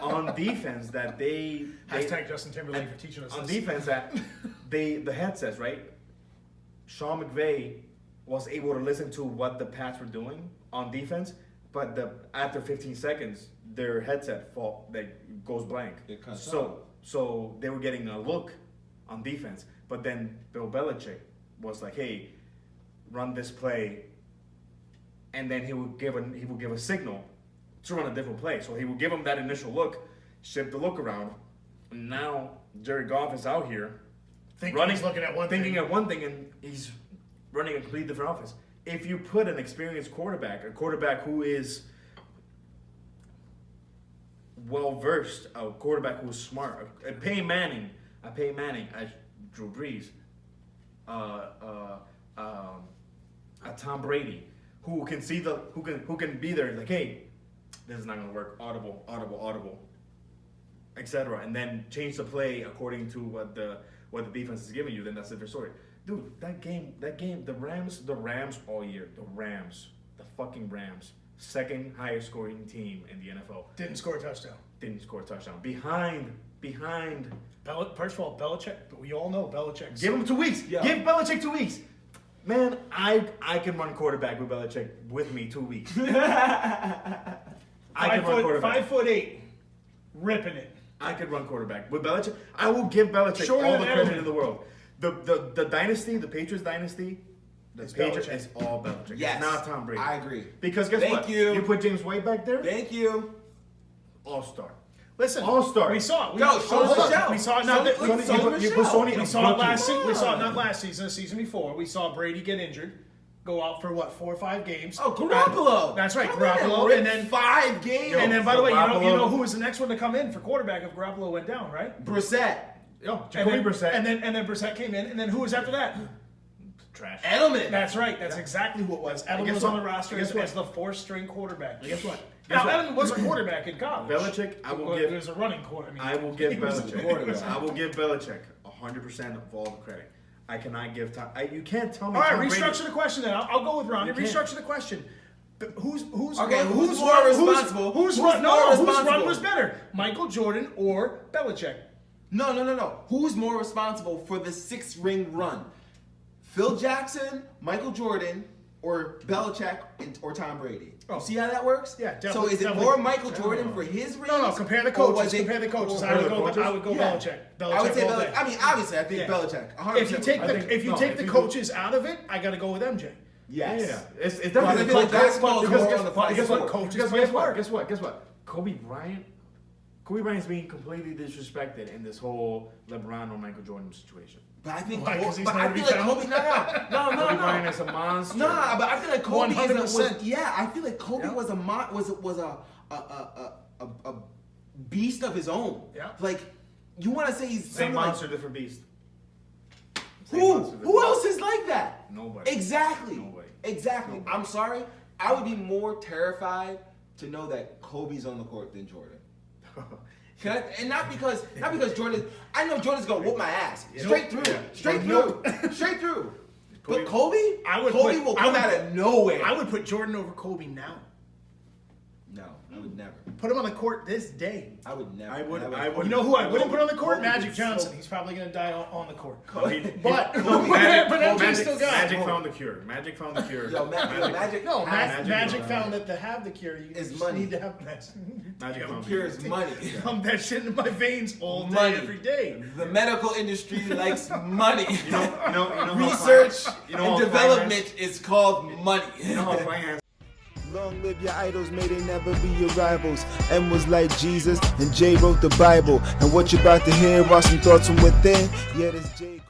S4: on defense that they
S3: Hashtag Justin Timberlake for teaching us
S4: on
S3: this.
S4: defense that the headsets, right? Sean McVay was able to listen to what the Pats were doing on defense, but after 15 seconds, their headset goes blank.
S2: It cuts out.
S4: So they were getting a look on defense, but then Bill Belichick was like, "Hey, run this play," and then he would give a signal to run a different play. So he would give him that initial look, shift the look around. And now Jared Goff is out here
S3: He's looking at one
S4: thinking
S3: thing.
S4: at one thing, and he's running a completely different offense. If you put an experienced quarterback, a quarterback who is well versed, a quarterback who's smart, a Peyton Manning, a Drew Brees, a Tom Brady, who can see who can be there, like, hey, this is not gonna work. Audible, etc. And then change the play according to what the defense is giving you. Then that's a different story, dude. That game, the Rams all year, the fucking Rams, second highest scoring team in the NFL.
S3: Didn't score a touchdown.
S4: Behind.
S3: First of all, Belichick, but we all know Belichick.
S4: Give him 2 weeks.
S2: Yeah.
S4: Give Belichick 2 weeks. Man, I can run quarterback with Belichick with me 2 weeks. I can run quarterback.
S3: 5'8", ripping it.
S4: I could run quarterback with Belichick. I will give Belichick
S3: Shorter
S4: all
S3: than
S4: the credit
S3: Edelman.
S4: in the world. The dynasty, the Patriots dynasty,
S3: It's
S4: Patriots
S3: Belichick.
S4: is all Belichick.
S2: Yes,
S4: It's not Tom Brady.
S2: I agree.
S4: Because guess
S2: Thank
S4: what?
S2: you.
S4: You put James White back there.
S2: Thank you.
S4: all-star.
S3: Listen,
S4: All-star.
S3: We saw it.
S2: Go, show us the show.
S3: We saw it.
S2: Show
S3: Not
S2: us
S3: that,
S2: the show.
S4: You put Sony.
S3: we saw it last
S4: season.
S3: season. We saw it not last season. The season before. We saw Brady get injured, go out for what 4 or 5 games.
S2: Oh, Garoppolo.
S3: That's right,
S2: Come on,
S3: Garoppolo,
S2: we're
S3: and
S2: in
S3: then
S2: 5 games.
S3: And then, by the way, you
S4: Garoppolo.
S3: know who was the next one to come in for quarterback if Garoppolo went down, right?
S2: Brissett,
S3: And
S4: Jacoby
S3: then,
S4: Brissett.
S3: and then Brissett came in, and then who was after that?
S4: Trash.
S2: Edelman.
S3: That's right. That's exactly who it was. Edelman
S4: guess
S3: was
S4: what?
S3: on the roster
S4: Guess
S3: as,
S4: what?
S3: as the 4th-string quarterback.
S4: Guess what?
S3: Now,
S4: Guess what?
S3: Edelman was a quarterback in college.
S4: Belichick, I will
S3: Well,
S4: give.
S3: He was a running quarterback.
S4: I will give
S3: He was a
S4: Belichick.
S3: quarterback.
S4: I will give Belichick 100% of all the credit. I cannot give Tom. You can't tell me.
S3: All right,
S4: Tom Brady-
S3: restructure the question then. I'll go with Ronnie.
S4: You can't.
S3: Restructure the question. Who's
S2: Okay, who's more
S3: run-
S2: responsible?
S3: Whose
S2: Who's
S3: run?
S2: more
S3: No, whose
S2: responsible?
S3: run was better? Michael Jordan or Belichick?
S2: No. Who's more responsible for the 6-ring run? Phil Jackson, Michael Jordan, or Belichick or Tom Brady?
S3: Oh.
S2: See how that works?
S3: Yeah,
S2: So
S3: definitely-
S2: is it
S3: definitely.
S2: more Michael Jordan for his rings?
S3: No. Compare the
S2: or
S3: coaches.
S2: was it-
S3: Compare the coaches.
S2: or-
S3: I would go.
S4: coaches?
S3: I would go
S2: Yeah.
S3: Belichick.
S2: I would say
S3: all
S2: Belichick.
S3: day.
S2: I mean, obviously, I think
S3: Yeah.
S2: Belichick. 100%.
S3: If you take
S4: I
S3: the
S4: think-
S3: if you
S4: no,
S3: take
S4: if
S3: the
S4: you
S3: coaches out of it, I got to go with MJ.
S2: yes.
S4: Yeah, it's
S2: Because I
S4: definitely
S2: feel like basketball is
S4: because
S2: more
S4: guess
S2: on the
S4: what?
S2: fly
S4: Guess what?
S2: sport.
S3: Coaches
S4: Guess
S3: play
S4: what?
S3: smart.
S4: Guess what? Guess what? Kobe Bryant's being completely disrespected in this whole LeBron or Michael Jordan situation.
S2: But I think,
S3: Why? 'Cause he's
S2: but I
S3: nowhere to
S2: feel
S3: be
S2: like
S3: found?
S2: Kobe. No.
S4: Kobe Bryant is a monster.
S2: Nah, but I feel like Kobe
S3: 100%.
S2: I feel like Kobe
S3: Yeah.
S2: was a beast of his own.
S3: Yeah.
S2: Like, you want to say he's
S4: Same
S2: something like,
S4: monster, different beast. Same
S2: who?
S4: monster, different
S2: Who
S4: beast.
S2: else is like that?
S4: Nobody.
S2: Exactly.
S4: Nobody.
S2: Exactly.
S4: Nobody.
S2: I'm sorry. I would be more terrified to know that Kobe's on the court than Jordan. Can I, and not because Jordan. I know Jordan's gonna whoop my ass straight through,
S4: Yeah.
S2: straight
S4: Nope.
S2: through, straight through.
S4: Kobe-
S2: But Kobe, Kobe will come out of nowhere.
S3: I would put Jordan over Kobe now.
S2: No, I would never.
S3: Put him on the court this day.
S2: I would never.
S4: I would-
S2: And
S4: I would-
S3: You know who I wouldn't put on the court?
S2: Kobe
S3: Magic
S2: is
S3: Johnson.
S2: so-
S3: He's probably going to die on the court.
S2: Kobe-
S3: But
S4: Magic,
S3: but MJ still got
S4: Magic
S3: it.
S4: found the cure. Magic found the cure.
S2: Yo, Magic.
S3: No,
S2: has-
S3: Magic found that to have the cure, you
S2: Is
S3: just
S2: money.
S3: need to have
S4: Magic found the
S2: Cure is money.
S3: pump that shit in my veins all day,
S2: Money.
S3: every day.
S2: The medical industry likes money.
S4: You know how
S2: Research
S4: finance-
S2: and
S4: how
S2: development is called money.
S4: You know how finance.
S1: Long live your idols, may they never be your rivals. M was like Jesus, and J wrote the Bible. And what you're about to hear are some thoughts from within. Yeah, this J.